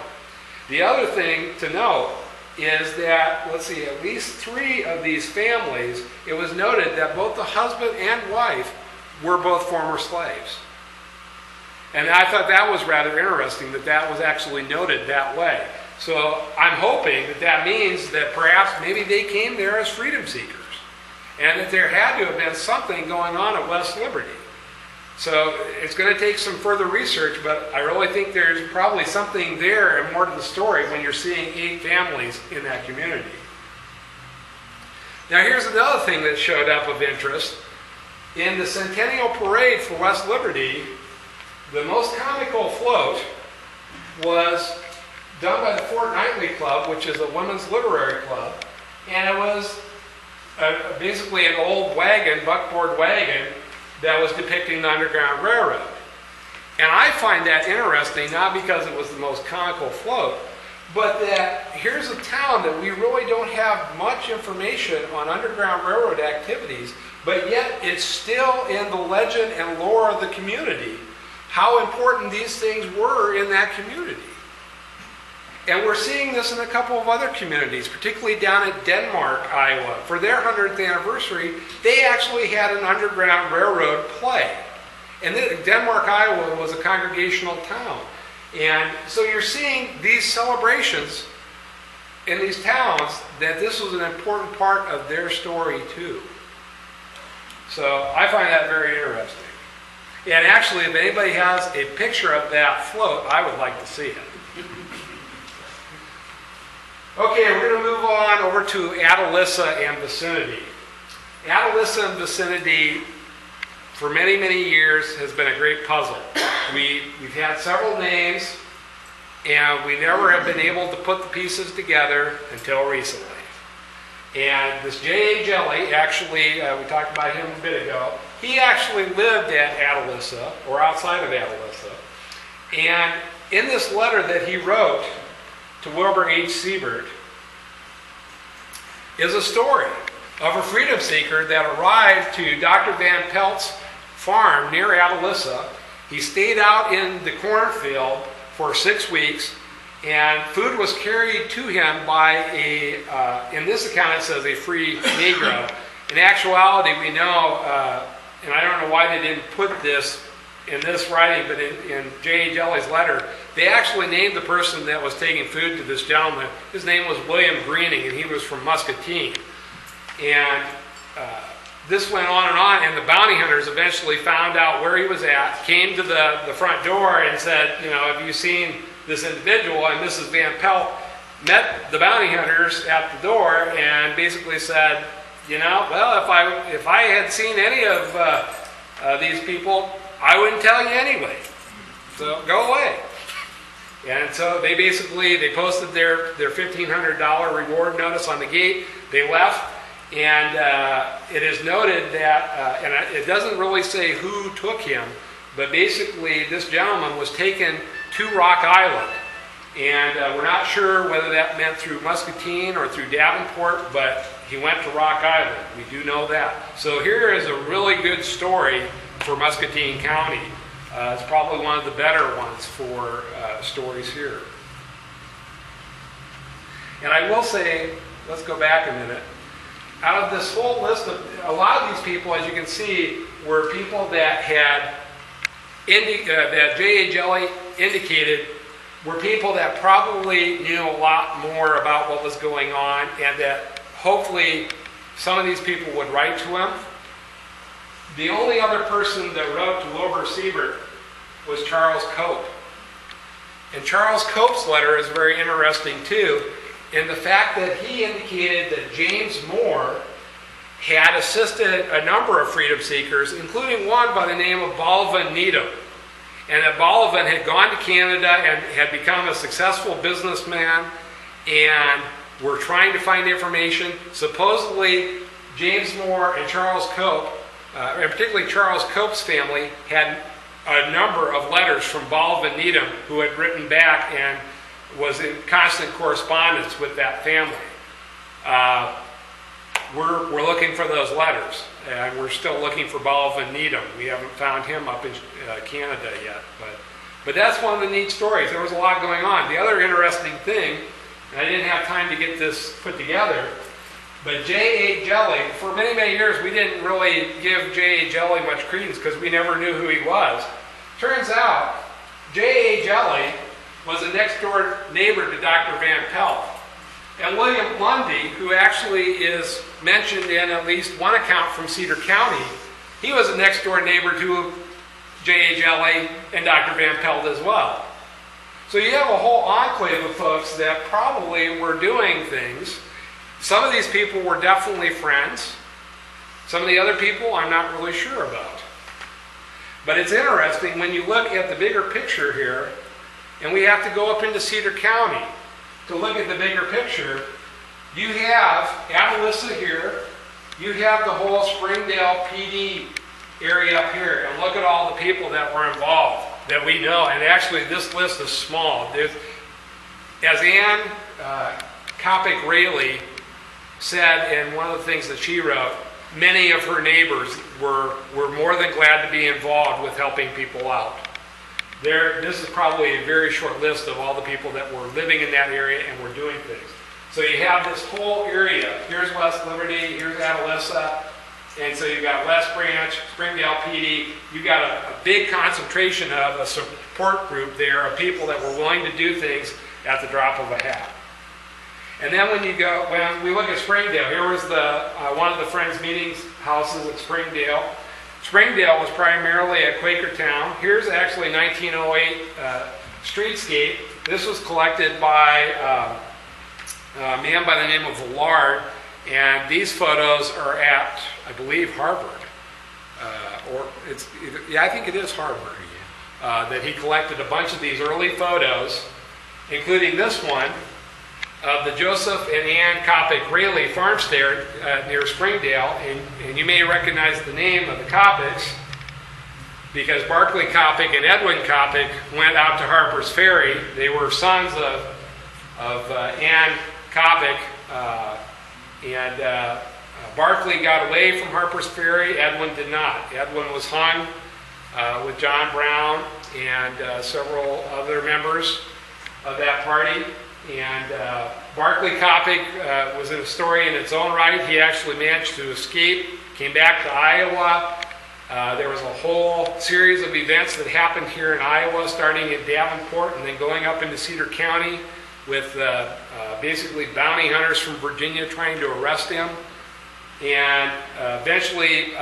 S2: The other thing to note is that, let's see, at least 3 of these families, it was noted that both the husband and wife were both former slaves. And I thought that was rather interesting that that was actually noted that way. So I'm hoping that that means that perhaps maybe they came there as freedom seekers, and that there had to have been something going on at West Liberty. So it's going to take some further research, but I really think there's probably something there and more to the story when you're seeing 8 families in that community. Now here's another thing that showed up of interest. In the Centennial Parade for West Liberty, the most comical float was done by the Fortnightly Club, which is a women's literary club, and it was basically an old wagon, buckboard wagon, that was depicting the Underground Railroad. And I find that interesting, not because it was the most comical float, but that here's a town that we really don't have much information on Underground Railroad activities, but yet it's still in the legend and lore of the community, how important these things were in that community. And we're seeing this in a couple of other communities, particularly down at Denmark, Iowa. For their 100th anniversary, they actually had an Underground Railroad play. And Denmark, Iowa was a congregational town. And so you're seeing these celebrations in these towns that this was an important part of their story too. So I find that very interesting. And actually, if anybody has a picture of that float, I would like to see it. Okay, we're going to move on over to Atalissa and vicinity. Atalissa and vicinity, for many, many years, has been a great puzzle. We've had several names, and we never have been able to put the pieces together until recently. And this J.A. Jelly, actually, we talked about him a bit ago, he actually lived at Atalissa, or outside of Atalissa. And in this letter that he wrote to Wilbur H. Siebert is a story of a freedom seeker that arrived to Dr. Van Pelt's farm near Atalissa. He stayed out in the cornfield for 6 weeks, and food was carried to him by in this account it says a free Negro. In actuality, we know, and I don't know why they didn't put this in this writing, but in J.A. Jelly's letter, they actually named the person that was taking food to this gentleman. His name was William Greening, and he was from Muscatine. And this went on, and the bounty hunters eventually found out where he was at, came to the front door and said, you know, have you seen this individual? And Mrs. Van Pelt met the bounty hunters at the door and basically said, you know, well, if I had seen any of these people, I wouldn't tell you anyway. So go away. And so they posted their $1,500 reward notice on the gate. They left, and it is noted that, and it doesn't really say who took him, but basically this gentleman was taken to Rock Island. And we're not sure whether that meant through Muscatine or through Davenport, but he went to Rock Island. We do know that. So here is a really good story for Muscatine County. It's probably one of the better ones for stories here. And I will say, let's go back a minute. Out of this whole list of, a lot of these people, as you can see, were people that had, that J.A. Jelly indicated were people that probably knew a lot more about what was going on, and that hopefully some of these people would write to him. The only other person that wrote to Wilbur Siebert was Charles Cope. And Charles Cope's letter is very interesting too, in the fact that he indicated that James Moore had assisted a number of freedom seekers, including one by the name of Bolivan Needham. And that Bolivan had gone to Canada and had become a successful businessman and were trying to find information. Supposedly, James Moore and Charles Cope, and particularly Charles Cope's family, had a number of letters from Bolivan Needham, who had written back and was in constant correspondence with that family. we're looking for those letters, and we're still looking for Baldwin Needham. We haven't found him up in Canada yet, but that's one of the neat stories. There was a lot going on. The other interesting thing, and I didn't have time to get this put together, but J.A. Jelly, for many, many years, we didn't really give J.A. Jelly much credence because we never knew who he was. Turns out, J.A. Jelly was a next-door neighbor to Dr. Van Pelt. And William Lundy, who actually is mentioned in at least one account from Cedar County, he was a next-door neighbor to J.A. Jelly and Dr. Van Pelt as well. So you have a whole enclave of folks that probably were doing things. Some of these people were definitely friends. Some of the other people I'm not really sure about. But it's interesting when you look at the bigger picture here, and we have to go up into Cedar County to look at the bigger picture. You have Atalissa here. You have the whole Springdale PD area up here. And look at all the people that were involved that we know. And actually, this list is small. As Ann Kopic Rayleigh said in one of the things that she wrote, many of her neighbors were more than glad to be involved with helping people out. This is probably a very short list of all the people that were living in that area and were doing things. So you have this whole area. Here's West Liberty, here's Atalissa, and so you've got West Branch, Springdale PD. You've got a big concentration of a support group there of people that were willing to do things at the drop of a hat. And then when we look at Springdale, here was one of the Friends meetings houses at Springdale. Springdale was primarily a Quaker town. Here's actually 1908 streetscape. This was collected by a man by the name of Villard, and these photos are at, I believe, Harvard. I think it is Harvard. That he collected a bunch of these early photos, including this one, of the Joseph and Ann Kopic Rayleigh farmstead near Springdale, and you may recognize the name of the Kopics because Barclay Kopic and Edwin Kopic went out to Harper's Ferry. They were sons of Ann Kopic, and Barclay got away from Harper's Ferry. Edwin did not. Edwin was hung with John Brown and several other members of that party. And Barclay Kopic was in a story in its own right. He actually managed to escape, came back to Iowa. There was a whole series of events that happened here in Iowa, starting at Davenport and then going up into Cedar County with basically bounty hunters from Virginia trying to arrest him. And eventually,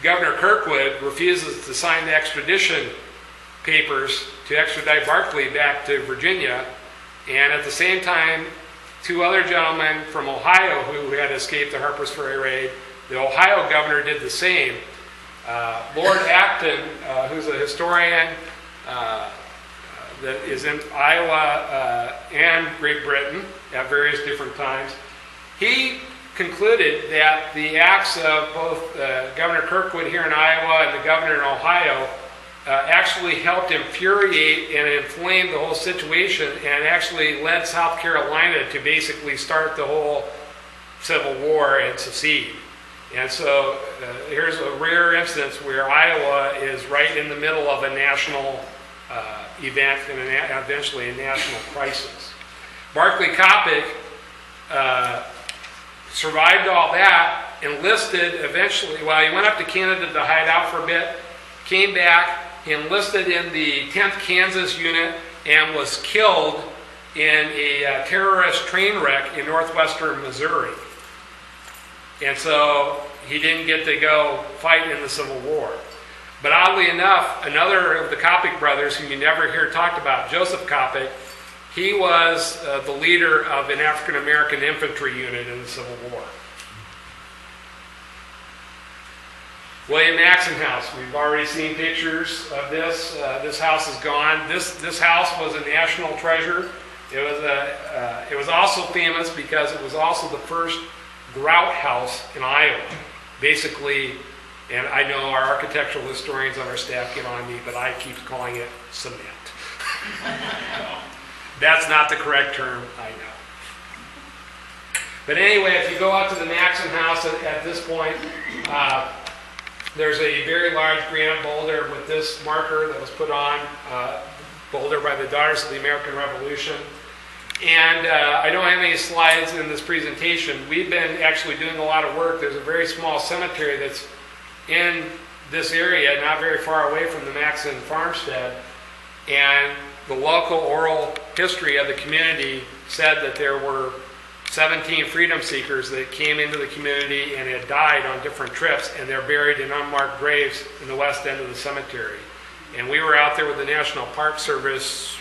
S2: Governor Kirkwood refuses to sign the extradition papers to extradite Barclay back to Virginia. And at the same time, two other gentlemen from Ohio who had escaped the Harper's Ferry raid, the Ohio governor did the same. Lord Acton, who's a historian that is in Iowa and Great Britain at various different times, he concluded that the acts of both Governor Kirkwood here in Iowa and the governor in Ohio actually helped infuriate and inflame the whole situation and actually led South Carolina to basically start the whole Civil War and secede. And so here's a rare instance where Iowa is right in the middle of a national event and eventually a national crisis. Barclay Kopic survived all that, enlisted eventually, well, he went up to Canada to hide out for a bit, came back, he enlisted in the 10th Kansas Unit and was killed in a terrorist train wreck in northwestern Missouri. And so he didn't get to go fight in the Civil War. But oddly enough, another of the Kopic brothers who you never hear talked about, Joseph Kopic, he was the leader of an African-American infantry unit in the Civil War. William Maxon House. We've already seen pictures of this. This house is gone. This house was a national treasure. It was also famous because it was also the first grout house in Iowa. Basically, and I know our architectural historians on our staff get on me, but I keep calling it cement. That's not the correct term, I know. But anyway, if you go out to the Maxon House at this point, there's a very large granite boulder with this marker that was put on, boulder by the Daughters of the American Revolution. And I don't have any slides in this presentation. We've been actually doing a lot of work. There's a very small cemetery that's in this area, not very far away from the Maxon farmstead. And the local oral history of the community said that there were 17 freedom seekers that came into the community and had died on different trips, and they're buried in unmarked graves in the west end of the cemetery. And we were out there with the National Park Service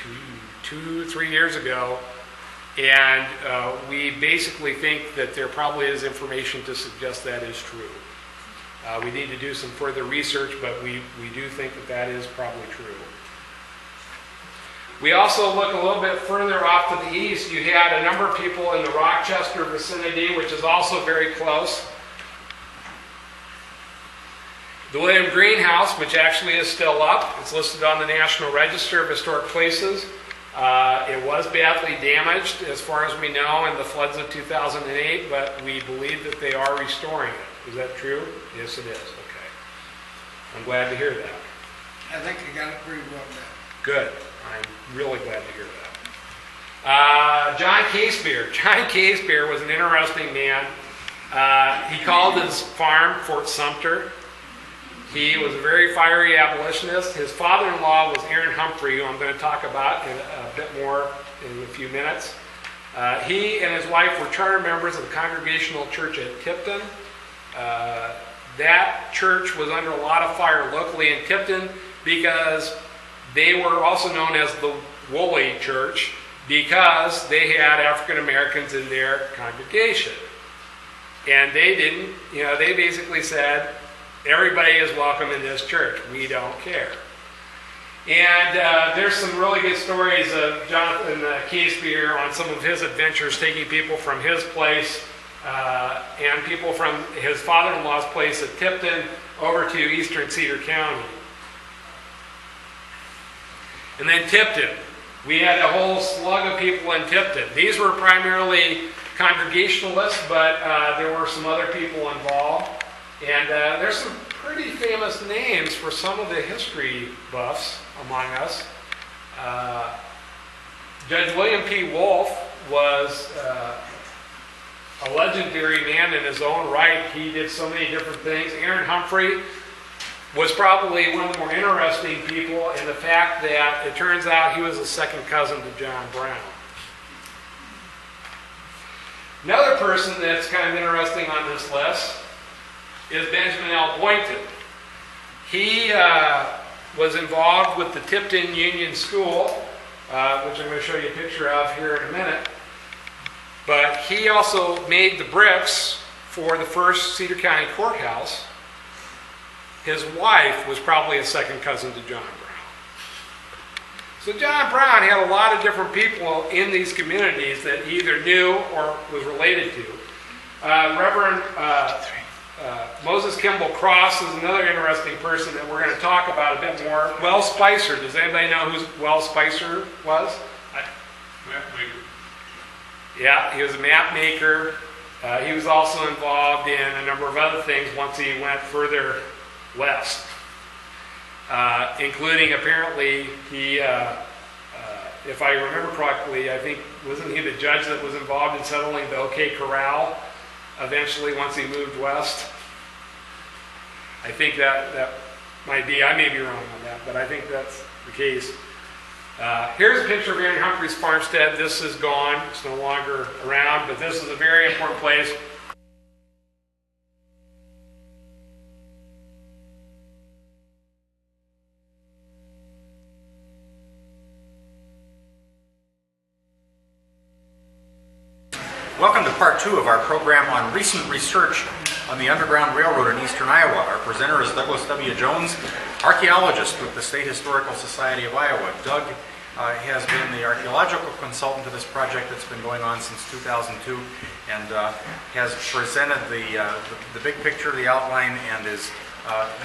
S2: 2-3 years ago, and we basically think that there probably is information to suggest that is true. We need to do some further research, but we do think that that is probably true. We also look a little bit further off to the east. You had a number of people in the Rochester vicinity, which is also very close. The William Green House, which actually is still up, it's listed on the National Register of Historic Places. It was badly damaged, as far as we know, in the floods of 2008, but we believe that they are restoring it. Is that true? Yes, it is. Okay. I'm glad to hear that.
S3: I think you got it pretty well done.
S2: Good. I'm really glad to hear that. John Casebeer. John Casebeer was an interesting man. He called his farm Fort Sumter. He was a very fiery abolitionist. His father-in-law was Aaron Humphrey, who I'm going to talk about in a bit more in a few minutes. He and his wife were charter members of the Congregational Church at Tipton. That church was under a lot of fire locally in Tipton because they were also known as the Woolly Church because they had African Americans in their congregation. And they didn't, they basically said, everybody is welcome in this church. We don't care. And there's some really good stories of Jonathan Casebeer on some of his adventures taking people from his place and people from his father-in-law's place at Tipton over to eastern Cedar County. And then Tipton. We had a whole slug of people in Tipton. These were primarily Congregationalists, but there were some other people involved. And there's some pretty famous names for some of the history buffs among us. Judge William P. Wolfe was a legendary man in his own right. He did so many different things. Aaron Humphrey was probably one of the more interesting people in the fact that it turns out he was a second cousin to John Brown. Another person that's kind of interesting on this list is Benjamin L. Boynton. He was involved with the Tipton Union School, which I'm going to show you a picture of here in a minute. But he also made the bricks for the first Cedar County courthouse. His wife was probably a second cousin to John Brown. So John Brown had a lot of different people in these communities that he either knew or was related to. Reverend Moses Kimball Cross is another interesting person that we're going to talk about a bit more. Wells Spicer. Does anybody know who Wells Spicer was?
S4: Map maker.
S2: Yeah, he was a map maker. He was also involved in a number of other things once he went further west, including apparently he, if I remember correctly, I think, wasn't he the judge that was involved in settling the OK Corral eventually once he moved west? I think that might be, I may be wrong on that, but I think that's the case. Here's a picture of Aaron Humphrey's farmstead. This is gone. It's no longer around, but this is a very important place.
S1: Welcome to part 2 of our program on recent research on the Underground Railroad in eastern Iowa. Our presenter is Douglas W. Jones, archaeologist with the State Historical Society of Iowa. Doug has been the archaeological consultant to this project that's been going on since 2002 and has presented the big picture, the outline, and is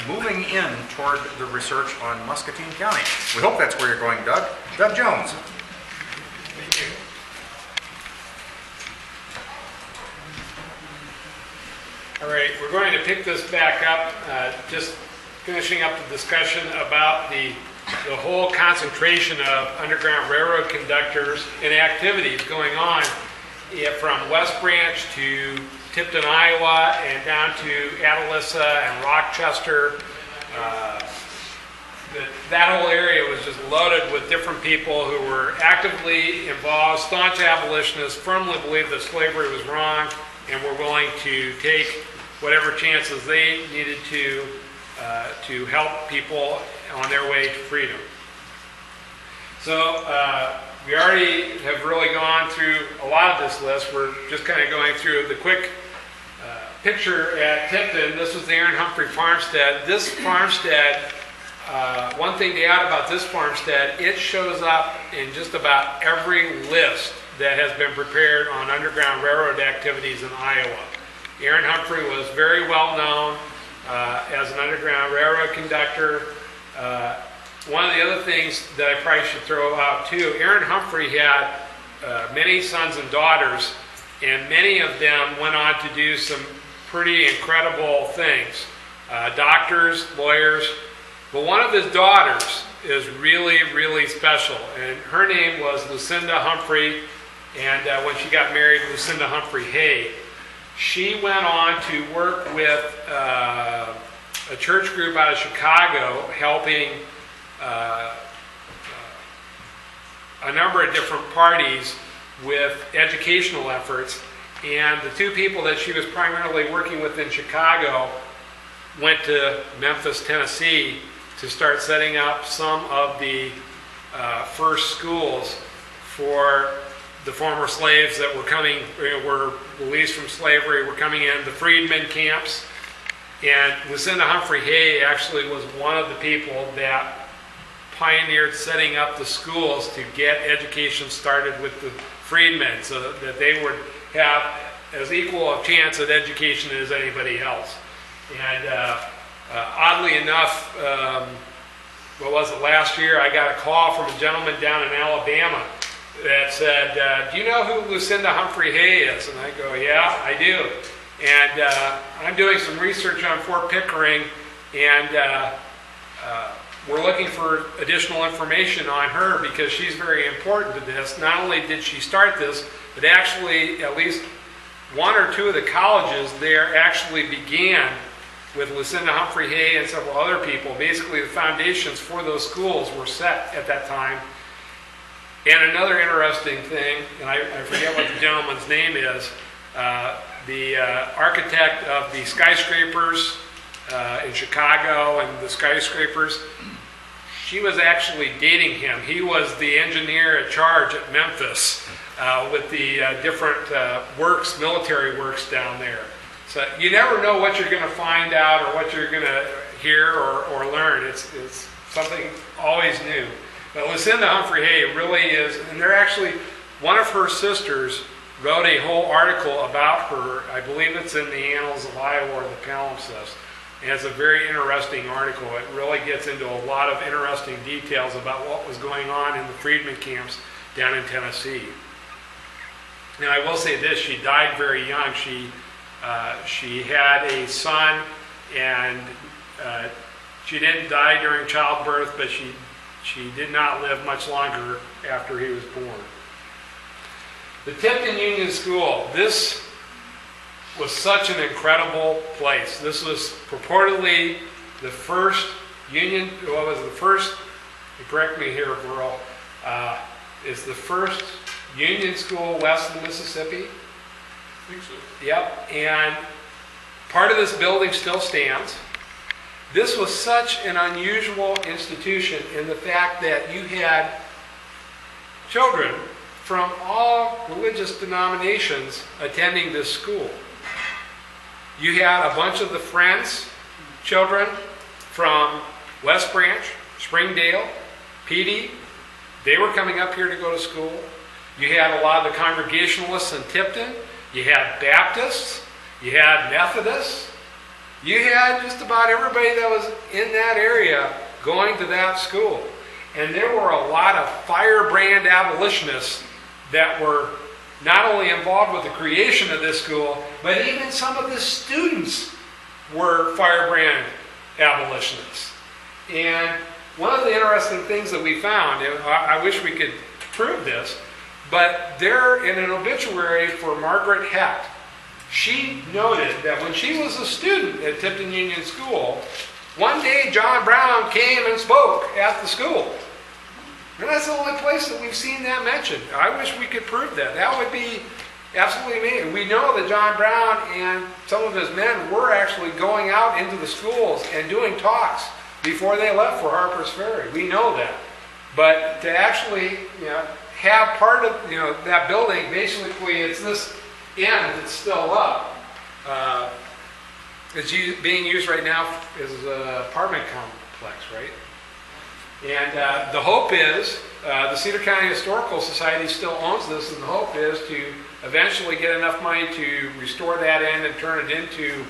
S1: moving in toward the research on Muscatine County. We hope that's where you're going, Doug. Doug Jones.
S3: Thank you.
S2: All right, we're going to pick this back up, just finishing up the discussion about the whole concentration of Underground Railroad conductors and activities going on from West Branch to Tipton, Iowa, and down to Atalissa and Rochester. That whole area was just loaded with different people who were actively involved, staunch abolitionists, firmly believed that slavery was wrong, and were willing to take whatever chances they needed to help people on their way to freedom. So we already have really gone through a lot of this list. We're just kind of going through the quick picture at Tipton. This was the Aaron Humphrey farmstead. This farmstead, one thing to add about this farmstead, it shows up in just about every list that has been prepared on Underground Railroad activities in Iowa. Aaron Humphrey was very well known as an Underground Railroad conductor. One of the other things that I probably should throw out too, Aaron Humphrey had many sons and daughters, and many of them went on to do some pretty incredible things. Doctors, lawyers, but one of his daughters is really, really special, and her name was Lucinda Humphrey, and when she got married, Lucinda Humphrey Hay. She went on to work with a church group out of Chicago, helping a number of different parties with educational efforts. And the two people that she was primarily working with in Chicago went to Memphis, Tennessee to start setting up some of the first schools for the former slaves that were released from slavery, were coming in, the freedmen camps. And Lucinda Humphrey Hay actually was one of the people that pioneered setting up the schools to get education started with the freedmen so that they would have as equal a chance at education as anybody else. And oddly enough, what was it, last year, I got a call from a gentleman down in Alabama that said, do you know who Lucinda Humphrey Hay is? And I go, yeah, I do. And I'm doing some research on Fort Pickering, and we're looking for additional information on her because she's very important to this. Not only did she start this, but actually at least one or two of the colleges there actually began with Lucinda Humphrey Hay and several other people. Basically, the foundations for those schools were set at that time. And another interesting thing, and I forget what the gentleman's name is, the architect of the skyscrapers in Chicago and the skyscrapers, she was actually dating him. He was the engineer in charge at Memphis with the different works, military works down there. So you never know what you're going to find out or what you're going to hear or learn. It's something always new. But Lucinda Humphrey Hay really is, and they're actually, one of her sisters wrote a whole article about her. I believe it's in the Annals of Iowa or the Palimpsest. And it's a very interesting article. It really gets into a lot of interesting details about what was going on in the freedmen camps down in Tennessee. And I will say this, she died very young. She had a son, and she didn't die during childbirth, but she did not live much longer after he was born. The Tipton Union School. This was such an incredible place. This was purportedly the first Union, what was the first, correct me here, Burl, is the first Union school west of the Mississippi.
S4: I think so.
S2: Yep, and part of this building still stands. This was such an unusual institution in the fact that you had children from all religious denominations attending this school. You had a bunch of the Friends children from West Branch, Springdale, Petey. They were coming up here to go to school. You had a lot of the Congregationalists in Tipton. You had Baptists. You had Methodists. You had just about everybody that was in that area going to that school. And there were a lot of firebrand abolitionists that were not only involved with the creation of this school, but even some of the students were firebrand abolitionists. And one of the interesting things that we found, and I wish we could prove this, but there in an obituary for Margaret Hecht, she noted that when she was a student at Tipton Union School, one day John Brown came and spoke at the school. And that's the only place that we've seen that mentioned. I wish we could prove that. That would be absolutely amazing. We know that John Brown and some of his men were actually going out into the schools and doing talks before they left for Harper's Ferry. We know that. But to actually, have part of, that building, basically it's this end that's still up. It's being used right now as an apartment complex, right? And the hope is, the Cedar County Historical Society still owns this, and the hope is to eventually get enough money to restore that end and turn it into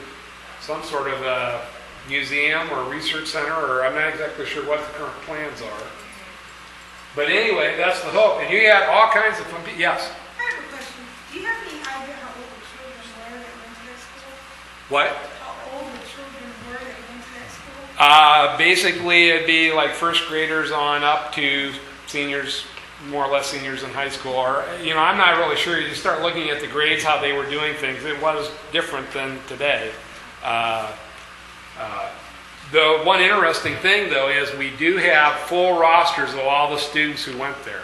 S2: some sort of a museum or research center, or I'm not exactly sure what the current plans are. But anyway, that's the hope. And you had all kinds of fun people. Yes?
S5: I have a question. Do you have any idea how old the children were that went to that school?
S2: What?
S5: How old the children were that went to that school?
S2: Basically, it'd be like first graders on up to seniors, more or less seniors in high school. Or, I'm not really sure. You start looking at the grades, how they were doing things. It was different than today. The one interesting thing, though, is we do have full rosters of all the students who went there.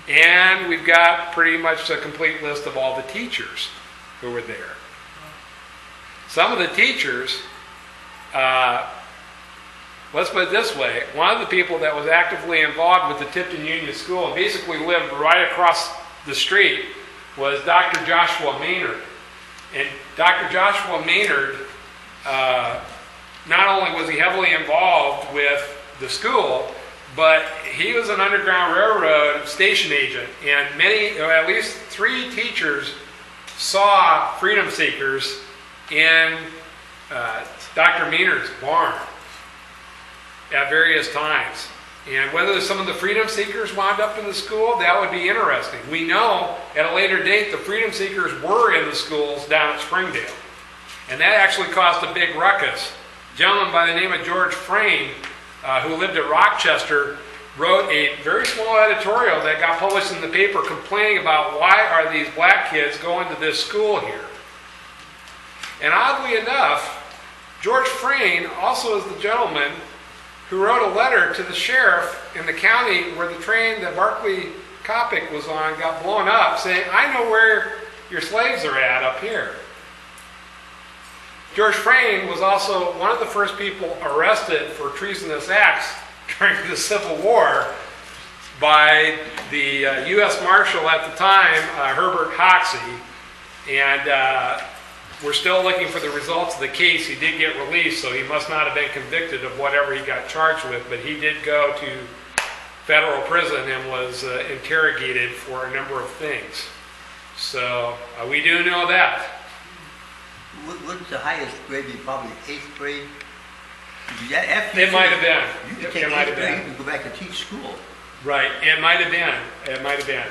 S2: And we've got pretty much a complete list of all the teachers who were there. Some of the teachers, let's put it this way, one of the people that was actively involved with the Tipton Union School and basically lived right across the street was Dr. Joshua Maynard. And Dr. Joshua Maynard, not only was he heavily involved with the school, but he was an Underground Railroad station agent, and at least 3 teachers saw freedom seekers in Dr. Maynard's barn at various times. And whether some of the freedom seekers wound up in the school, that would be interesting. We know at a later date the freedom seekers were in the schools down at Springdale. And that actually caused a big ruckus. A gentleman by the name of George Frayne, who lived at Rochester, wrote a very small editorial that got published in the paper complaining about why are these black kids going to this school here. And oddly enough, George Frayne also is the gentleman who wrote a letter to the sheriff in the county where the train that Barclay Coppock was on got blown up, saying, I know where your slaves are at up here. George Frayne was also one of the first people arrested for treasonous acts during the Civil War by the U.S. Marshal at the time, Herbert Hoxie, and we're still looking for the results of the case. He did get released, so he must not have been convicted of whatever he got charged with, but he did go to federal prison and was interrogated for a number of things. So we do know that.
S6: What's the highest grade? Probably 8th grade?
S2: It might have been.
S6: You can take 8th grade and go back and teach school.
S2: Right, it might have been. It might have been.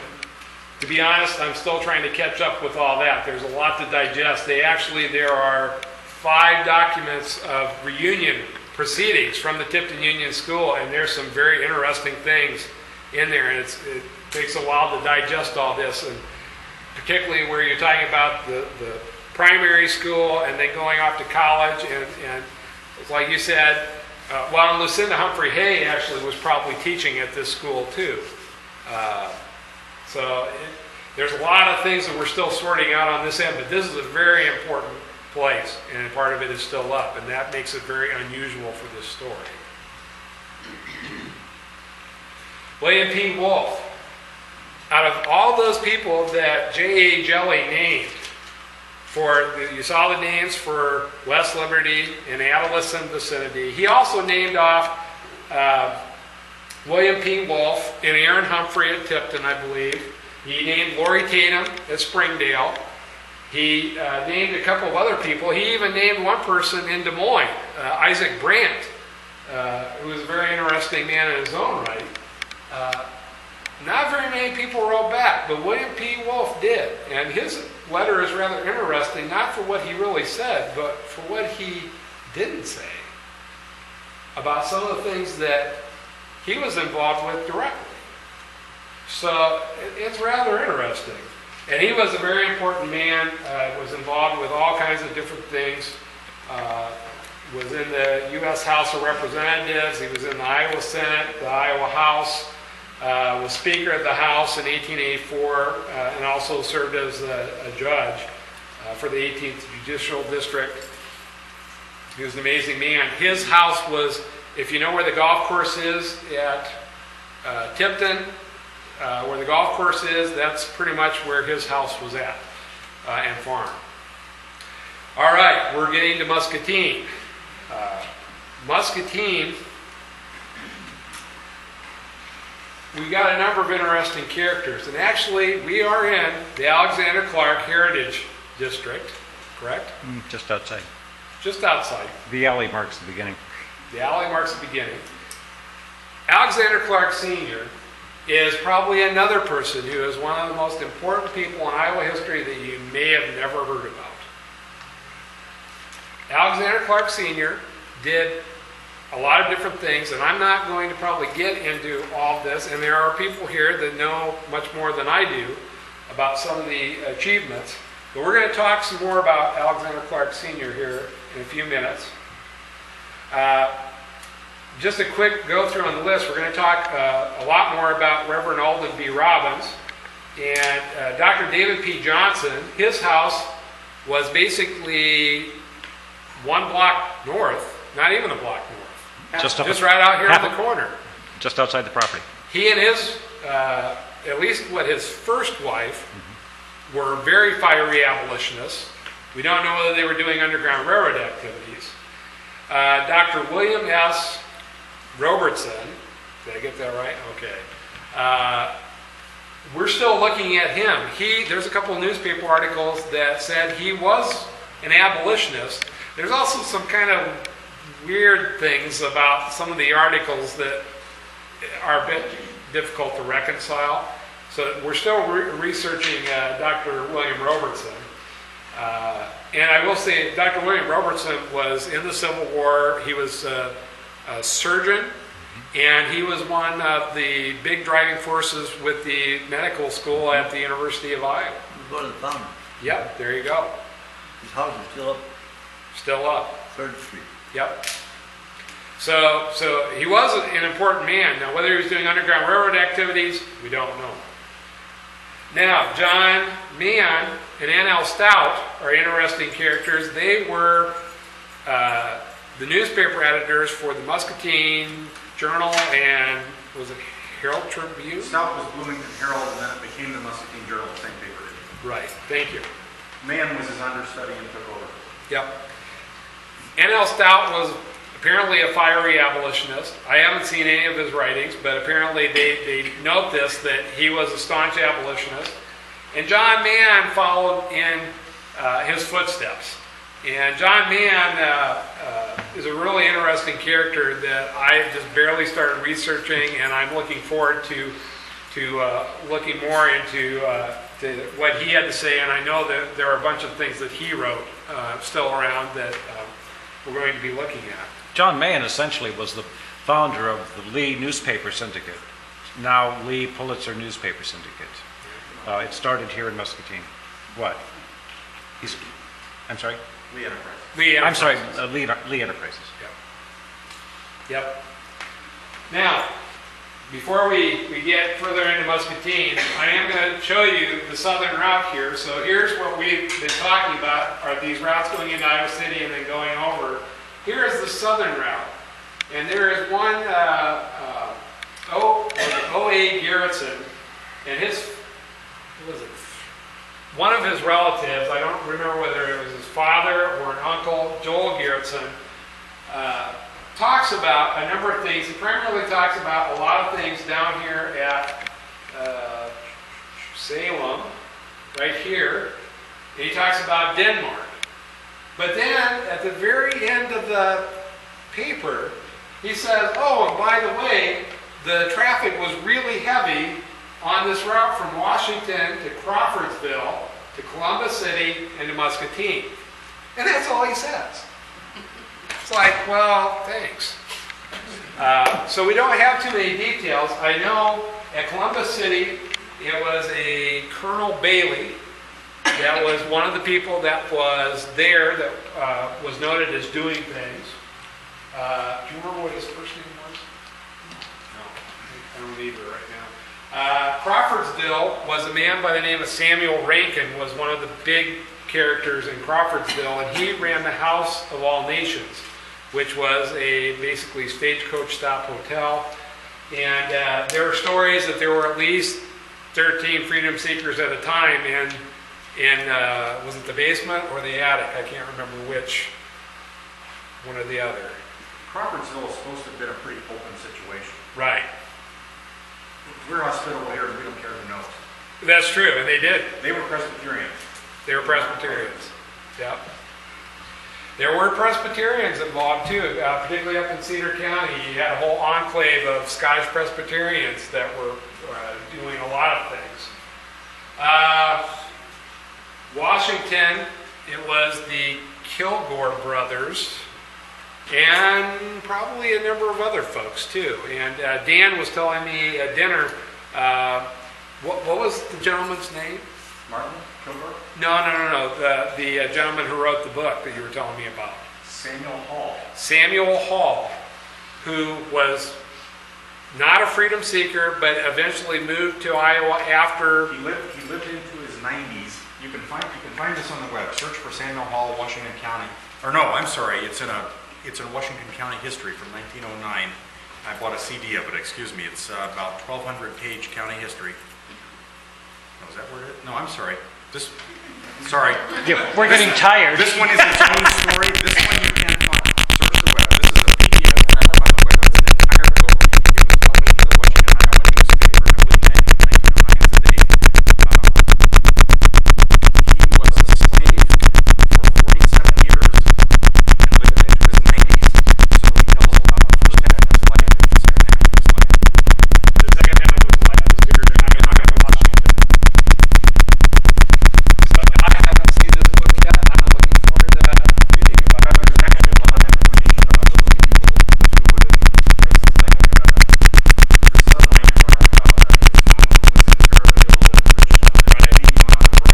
S2: To be honest, I'm still trying to catch up with all that. There's a lot to digest. There are 5 documents of reunion proceedings from the Tipton Union School, and there's some very interesting things in there, and it takes a while to digest all this, and particularly where you're talking about the primary school and then going off to college, and like you said, Lucinda Humphrey Hay actually was probably teaching at this school too. There's a lot of things that we're still sorting out on this end, but this is a very important place, and part of it is still up, and that makes it very unusual for this story. William P. Wolfe. Out of all those people that J.A. Jelly named, you saw the names for West Liberty and adolescent vicinity. He also named off William P. Wolfe and Aaron Humphrey at Tipton, I believe. He named Lori Tatum at Springdale. He named a couple of other people. He even named one person in Des Moines, Isaac Brandt, who was a very interesting man in his own right. not very many people wrote back, but William P. Wolfe did. And his letter is rather interesting, not for what he really said, but for what he didn't say about some of the things that he was involved with directly. So it's rather interesting. And he was a very important man, was involved with all kinds of different things, was in the U.S. House of Representatives, he was in the Iowa Senate, the Iowa House, was Speaker of the House in 1884, and also served as a judge for the 18th Judicial District. He was an amazing man. His house was, if you know where the golf course is at Tipton, where the golf course is, that's pretty much where his house was at and farm. All right, we're getting to Muscatine. Muscatine, we got a number of interesting characters, and actually we are in the Alexander Clark Heritage District, correct?
S7: Just outside.
S2: Just outside.
S7: The alley marks the beginning.
S2: The alley marks the beginning. Alexander Clark Sr. is probably another person who is one of the most important people in Iowa history that you may have never heard about. Alexander Clark Sr. did a lot of different things, and I'm not going to probably get into all of this, and there are people here that know much more than I do about some of the achievements, but we're going to talk some more about Alexander Clark Sr. here in a few minutes. Just a quick go through on the list. We're going to talk a lot more about Reverend Alden B. Robbins and Dr. David P. Johnson. His house was basically one block north, not even a block north,
S7: Just
S2: right out here in the corner.
S7: Just outside the property.
S2: He and his, at least his first wife, were very fiery abolitionists. We don't know whether they were doing Underground Railroad activities. Dr. William S. Robertson, did I get that right? Okay. We're still looking at him. There's a couple of newspaper articles that said he was an abolitionist. There's also some kind of weird things about some of the articles that are a bit difficult to reconcile. So we're still researching Dr. William Robertson. And I will say Dr. William Robertson was in the Civil War. He was a surgeon, and he was one of the big driving forces with the medical school at the University of Iowa.
S6: We go to the fountain.
S2: Yep, there you go.
S6: His house is still up
S2: Still up.
S6: 3rd Street.
S2: Yep. So he was an important man. Now, whether he was doing Underground Railroad activities, we don't know. Now, John Mann and N.L. Stout are interesting characters. They were the newspaper editors for the Muscatine Journal and, was it Herald Tribune?
S1: Stout was Bloomington Herald, and then it became the Muscatine Journal, same paper.
S2: Right, thank you.
S1: Mann was his understudy and took over.
S2: Yep. N.L. Stout was apparently a fiery abolitionist. I haven't seen any of his writings, but apparently they note this, that he was a staunch abolitionist. And John Mann followed in his footsteps. And John Mann is a really interesting character that I've just barely started researching, and I'm looking forward to looking more into to what he had to say. And I know that there are a bunch of things that he wrote still around that we're going to be looking at.
S7: John Mann essentially was the founder of the Lee Newspaper Syndicate, now Lee Pulitzer Newspaper Syndicate. It started here in Muscatine. What? I'm sorry?
S1: Lee Enterprise.
S2: Lee
S7: I'm sorry,
S2: Enterprises.
S7: Lee Enterprises.
S2: Yep. Now, before we get further into Muscatine, I am going to show you the southern route here. So here's what we've been talking about, are these routes going into Iowa City and then going over. Here is the southern route. And there is one, O.A. Garrettson, and one of his relatives, I don't remember whether it was his father or an uncle, Joel Garrettson, talks about a number of things. He primarily talks about a lot of things down here at Salem, right here. And he talks about Denmark. But then, at the very end of the paper, he says, oh, and by the way, the traffic was really heavy on this route from Washington to Crawfordsville, to Columbus City, and to Muscatine. And that's all he says. It's like, well, thanks. So we don't have too many details. I know at Columbus City, it was a Colonel Bailey that was one of the people that was there that was noted as doing things. Do you remember what his first name was? No, I don't either right now. Crawfordsville was a man by the name of Samuel Rankin, was one of the big characters in Crawfordsville, and he ran the House of All Nations, which was a basically stagecoach stop hotel. And there were stories that there were at least 13 freedom seekers at a time in was it the basement or the attic? I can't remember which, one or the other.
S1: Crawfordsville is supposed to have been a pretty open situation.
S2: Right.
S1: We're hospitable here and we don't care who knows.
S2: That's true, and they did.
S1: They were Presbyterians.
S2: They were Presbyterians. Yep. There were Presbyterians involved too, particularly up in Cedar County. You had a whole enclave of Scottish Presbyterians that were doing a lot of things. Washington, it was the Kilgore brothers, and probably a number of other folks too. And Dan was telling me at dinner, what was the gentleman's name?
S1: Martin Kilgore?
S2: No. The gentleman who wrote the book that you were telling me about.
S1: Samuel Hall.
S2: Samuel Hall, who was not a freedom seeker, but eventually moved to Iowa after.
S1: He lived into his 90s. You can find this on the web. Search for Samuel Hall, Washington County. Or no, I'm sorry. It's in Washington County history from 1909. I bought a CD of it. Excuse me. It's about 1,200-page county history. Oh, is that where it is? No, I'm sorry. Sorry.
S7: Yeah, we're getting tired.
S1: This one is its own story. This one you can find. Search the web. This is a PDF file on the web. It's an entire book. It was published in the Washington, Iowa newspaper, I believe, in 1909 is the date. He was a slave for 47 years and lived into his 90s. So he tells about the first half of his life and the second half of his life.
S2: The second half of his life was here in Washington. So I haven't seen this book yet. I'm looking forward to reading about it.
S1: There's actually a lot of information about those people who would places like the southern part about his mom who was in terribly old and rich on the being on the road and then on the property and so on.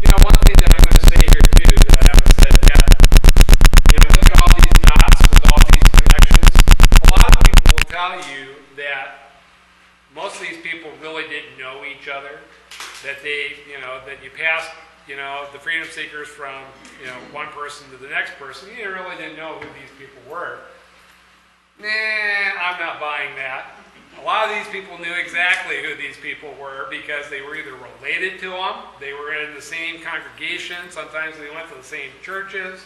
S2: You know, one thing that I'm going to say here too that I haven't said yet, look at all these dots with all these connections. A lot of people will tell you that most of these people really didn't know each other, that they, that you passed, the freedom seekers from, one person to the next person. You really didn't know who these people were. I'm not buying that. A lot of these people knew exactly who these people were because they were either related to them, they were in the same congregation, sometimes they went to the same churches,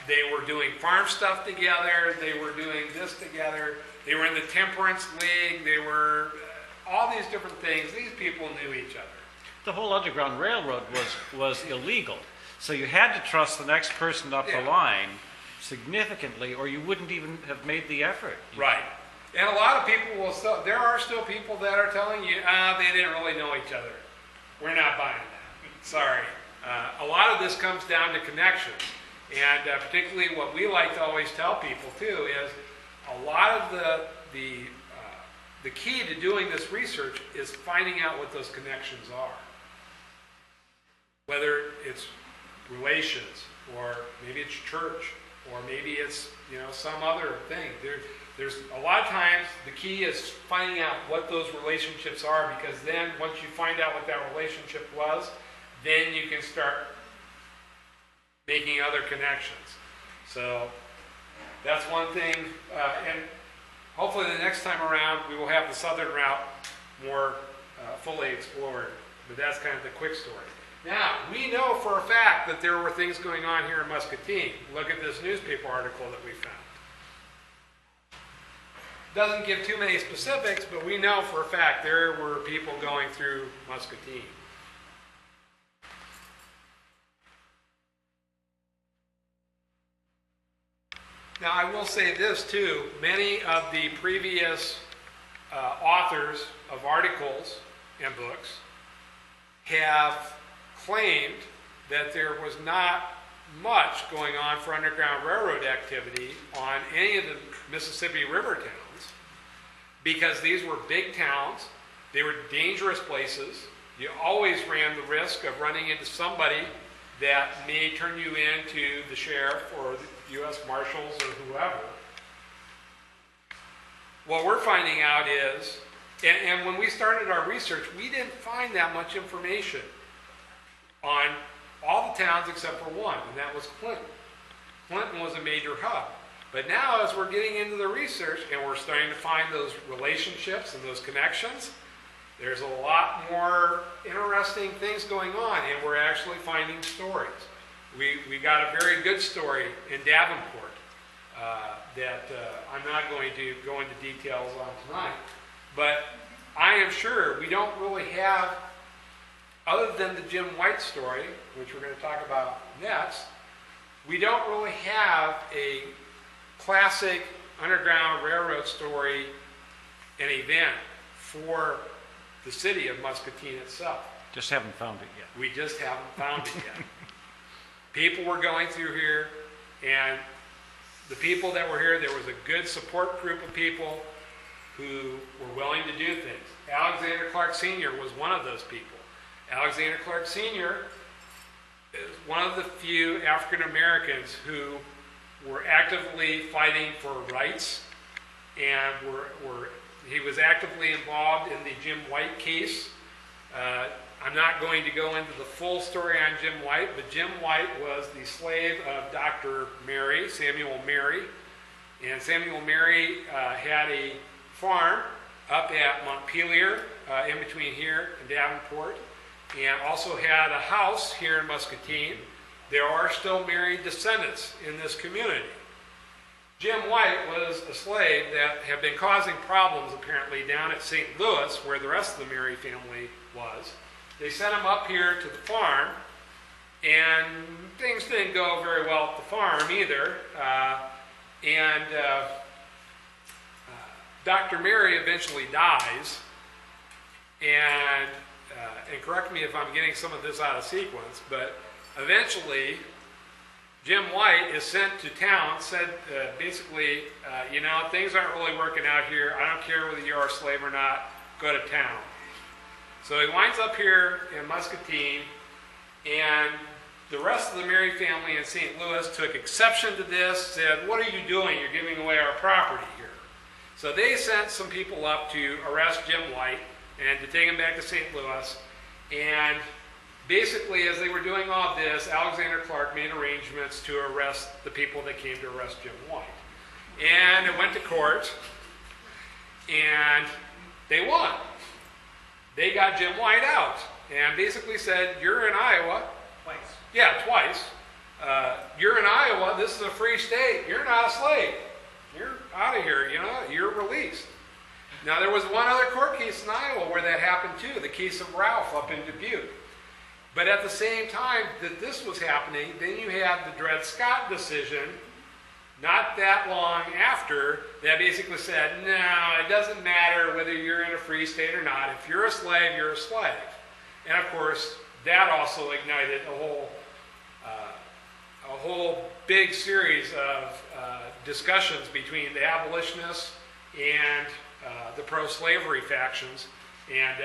S2: they were doing farm stuff together, they were doing this together, they were in the Temperance League, they were all these different things. These people knew each other.
S7: The whole Underground Railroad was illegal. So you had to trust the next person up the line significantly, or you wouldn't even have made the effort.
S2: Right. And a lot of people will still, there are still people that are telling you, they didn't really know each other. We're not buying that. Sorry. A lot of this comes down to connections. And particularly what we like to always tell people too is a lot of the key to doing this research is finding out what those connections are. Whether it's relations, or maybe it's church, or maybe it's some other thing. There's a lot of times the key is finding out what those relationships are, because then once you find out what that relationship was, then you can start making other connections. So that's one thing, and hopefully the next time around we will have the southern route more fully explored, but that's kind of the quick story. Now, we know for a fact that there were things going on here in Muscatine. Look at this newspaper article that we found. Doesn't give too many specifics, but we know for a fact there were people going through Muscatine. Now, I will say this too, many of the previous authors of articles and books have claimed that there was not much going on for Underground Railroad activity on any of the Mississippi River towns, because these were big towns, they were dangerous places. You always ran the risk of running into somebody that may turn you into the sheriff or the U.S. Marshals or whoever. What we're finding out is, and when we started our research, we didn't find that much information on all the towns except for one, and that was Clinton. Clinton was a major hub. But now, as we're getting into the research and we're starting to find those relationships and those connections, there's a lot more interesting things going on, and we're actually finding stories. We got a very good story in Davenport that I'm not going to go into details on tonight, but I am sure we don't really have, other than the Jim White story, which we're going to talk about next, we don't really have a classic Underground Railroad story and event for the city of Muscatine itself.
S7: Just haven't found it yet.
S2: We just haven't found it yet. People were going through here, and the people that were here, there was a good support group of people who were willing to do things. Alexander Clark Sr. was one of those people. Alexander Clark Sr. is one of the few African Americans who were actively fighting for rights, and he was actively involved in the Jim White case. I'm not going to go into the full story on Jim White, but Jim White was the slave of Dr. Mary, Samuel Mary. And Samuel Mary had a farm up at Montpelier, in between here and Davenport, and also had a house here in Muscatine. There are still Mary descendants in this community. Jim White was a slave that had been causing problems apparently down at St. Louis, where the rest of the Mary family was. They sent him up here to the farm, and things didn't go very well at the farm either. Dr. Mary eventually dies, and correct me if I'm getting some of this out of sequence, but eventually Jim White is sent to town, said basically, things aren't really working out here. I don't care whether you're a slave or not, go to town. So he winds up here in Muscatine, and the rest of the Mary family in St. Louis took exception to this, said, what are you doing? You're giving away our property here. So they sent some people up to arrest Jim White and to take him back to St. Louis. And basically, as they were doing all this, Alexander Clark made arrangements to arrest the people that came to arrest Jim White. And it went to court, and they won. They got Jim White out and basically said, you're in Iowa.
S6: Twice.
S2: Yeah, twice. You're in Iowa. This is a free state. You're not a slave. You're out of here, you're released. Now, there was one other court case in Iowa where that happened too, the case of Ralph up in Dubuque. But at the same time that this was happening, then you had the Dred Scott decision, not that long after, that basically said, no, it doesn't matter whether you're in a free state or not. If you're a slave, you're a slave. And of course, that also ignited a whole big series of discussions between the abolitionists and the pro-slavery factions. And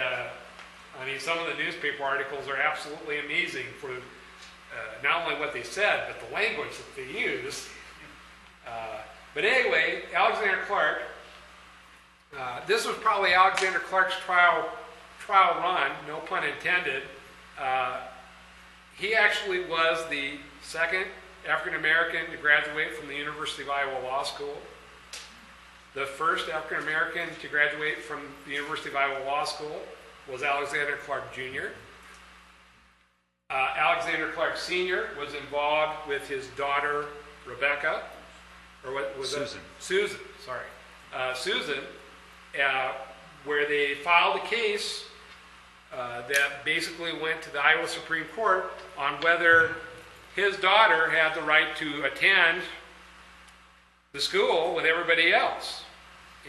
S2: some of the newspaper articles are absolutely amazing for not only what they said, but the language that they used. But anyway, Alexander Clark, this was probably Alexander Clark's trial run, no pun intended. He actually was the second African American to graduate from the University of Iowa Law School. The first African American to graduate from the University of Iowa Law School was Alexander Clark Jr. Alexander Clark Sr. was involved with his daughter Rebecca, or what was
S7: Susan.
S2: That? Susan, sorry. Susan, where they filed a case that basically went to the Iowa Supreme Court on whether his daughter had the right to attend the school with everybody else.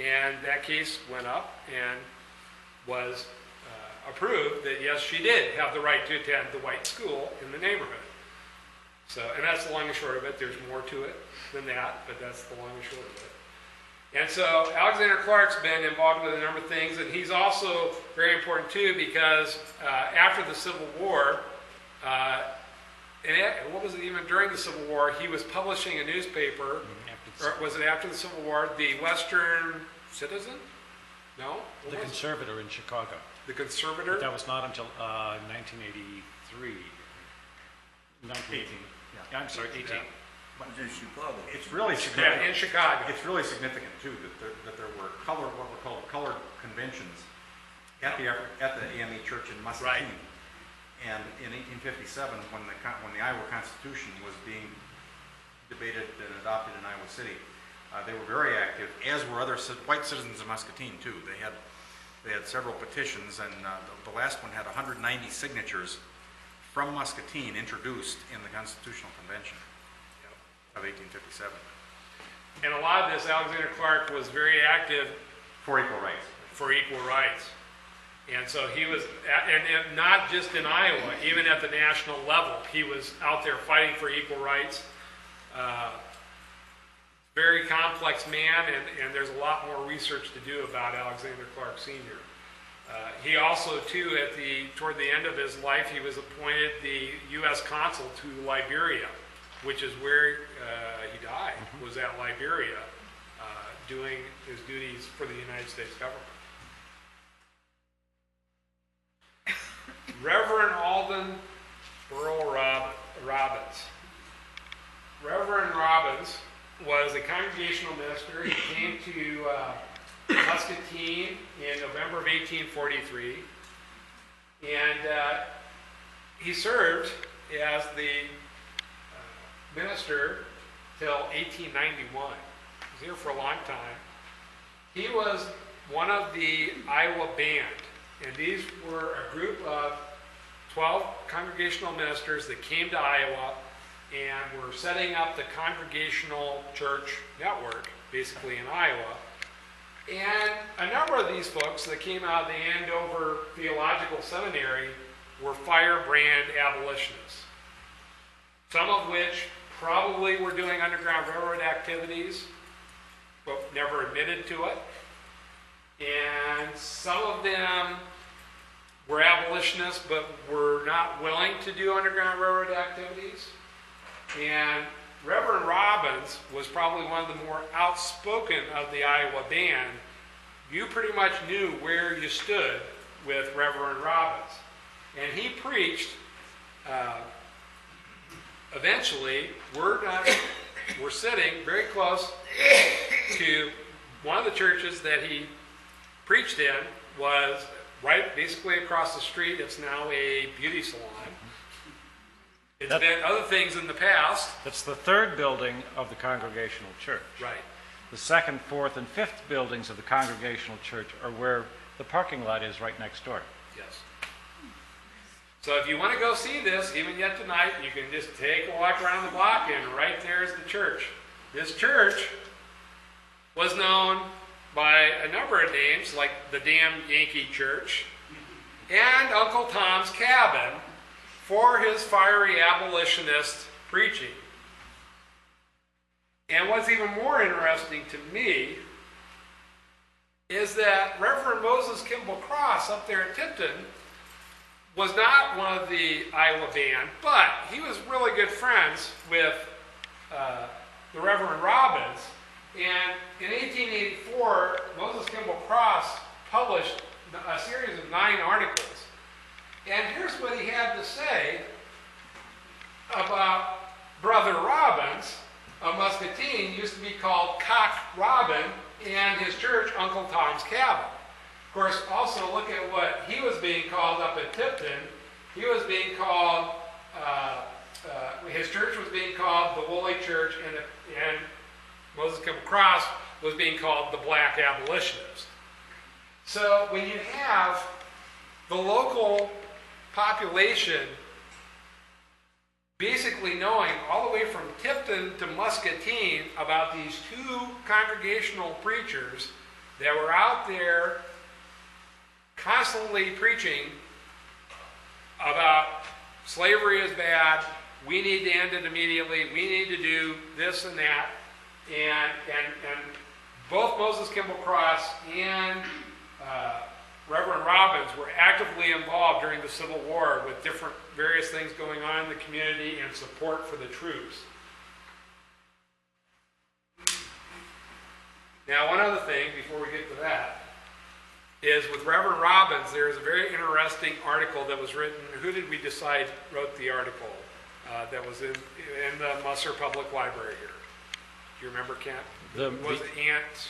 S2: And that case went up and was approved that yes, she did have the right to attend the white school in the neighborhood. So, and that's the long and short of it. There's more to it than that, but that's the long and short of it. And so Alexander Clark's been involved with a number of things, and he's also very important too because after the Civil War, what was it, even during the Civil War, he was publishing a newspaper, or was it after the Civil War, the Western Citizen? No?
S7: The Conservator in Chicago.
S2: The Conservator?
S7: But that was not until 1983. 1918. Yeah, I'm sorry, 18.
S2: Yeah.
S6: It was in Chicago.
S1: It's really
S2: Yeah,
S1: significant.
S2: in Chicago.
S1: It's really significant too that there were what were called colored conventions at the AME Church in Muscatine.
S2: Right.
S1: And in 1857, when the Iowa Constitution was being debated and adopted in Iowa City, they were very active, as were other white citizens of Muscatine too. They had several petitions, and the last one had 190 signatures from Muscatine introduced in the Constitutional Convention of 1857.
S2: And a lot of this, Alexander Clark was very active
S1: For equal rights.
S2: for equal rights. And so he was, and not just in Iowa, even at the national level, he was out there fighting for equal rights. Very complex man, and there's a lot more research to do about Alexander Clark Sr. He also, too, toward the end of his life, he was appointed the U.S. consul to Liberia, which is where he died, was at Liberia, doing his duties for the United States government. Reverend Alden Burl Robbins. Reverend Robbins was a congregational minister. He came to Muscatine in November of 1843, and he served as the minister till 1891. He was here for a long time. He was one of the Iowa Band, and these were a group of 12 congregational ministers that came to Iowa and were setting up the Congregational Church Network, basically in Iowa. And a number of these folks that came out of the Andover Theological Seminary were firebrand abolitionists, some of which probably were doing Underground Railroad activities, but never admitted to it. And some of them were abolitionists, but were not willing to do Underground Railroad activities. And Reverend Robbins was probably one of the more outspoken of the Iowa Band. You pretty much knew where you stood with Reverend Robbins. And he preached, eventually, we're sitting very close to one of the churches that he preached in, was right basically across the street. It's now a beauty salon. It's been other things in the past.
S7: That's the third building of the Congregational Church.
S2: Right.
S7: The second, fourth, and fifth buildings of the Congregational Church are where the parking lot is right next door.
S2: Yes. So if you want to go see this, even yet tonight, you can just take a walk around the block, and right there is the church. This church was known by a number of names, like the Damn Yankee Church and Uncle Tom's Cabin, for his fiery abolitionist preaching. And what's even more interesting to me is that Reverend Moses Kimball Cross up there at Tipton was not one of the Iowa Band, but he was really good friends with the Reverend Robbins. And in 1884, Moses Kimball Cross published a series of 9 articles. And here's what he had to say about Brother Robbins of Muscatine, used to be called Cock Robin, and his church, Uncle Tom's Cabin. Of course, also look at what he was being called up at Tipton. He was being called, his church was being called the Woolly Church, and Moses Kimball Cross was being called the Black Abolitionist. So when you have the local population basically knowing all the way from Tipton to Muscatine about these 2 congregational preachers that were out there constantly preaching about slavery is bad, we need to end it immediately, we need to do this and that, and both Moses Kimball Cross and Reverend Robbins were actively involved during the Civil War with different various things going on in the community and support for the troops. Now, one other thing before we get to that is with Reverend Robbins, there is a very interesting article that was written. Who did we decide wrote the article that was in the Musser Public Library here? Do you remember, Kent? Was it Aunt?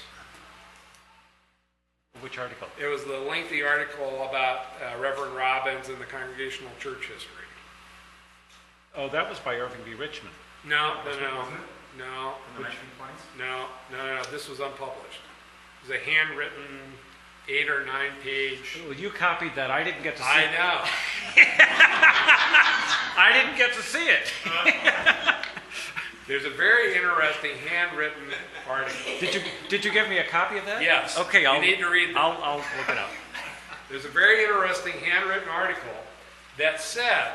S7: Which article?
S2: It was the lengthy article about Reverend Robbins and the Congregational Church history.
S7: Oh, that was by Irving B. Richmond.
S2: No.
S1: In the
S2: Which-
S1: 1920s?
S2: No. This was unpublished. It was a handwritten 8 or 9 page.
S7: Well, you copied that. I didn't get to see
S2: I
S7: it.
S2: know.
S7: I didn't get to see it.
S2: There's a very interesting handwritten article.
S7: Did you give me a copy of that?
S2: Yes.
S7: Okay,
S2: You need to read that.
S7: I'll look it up.
S2: There's a very interesting handwritten article that said,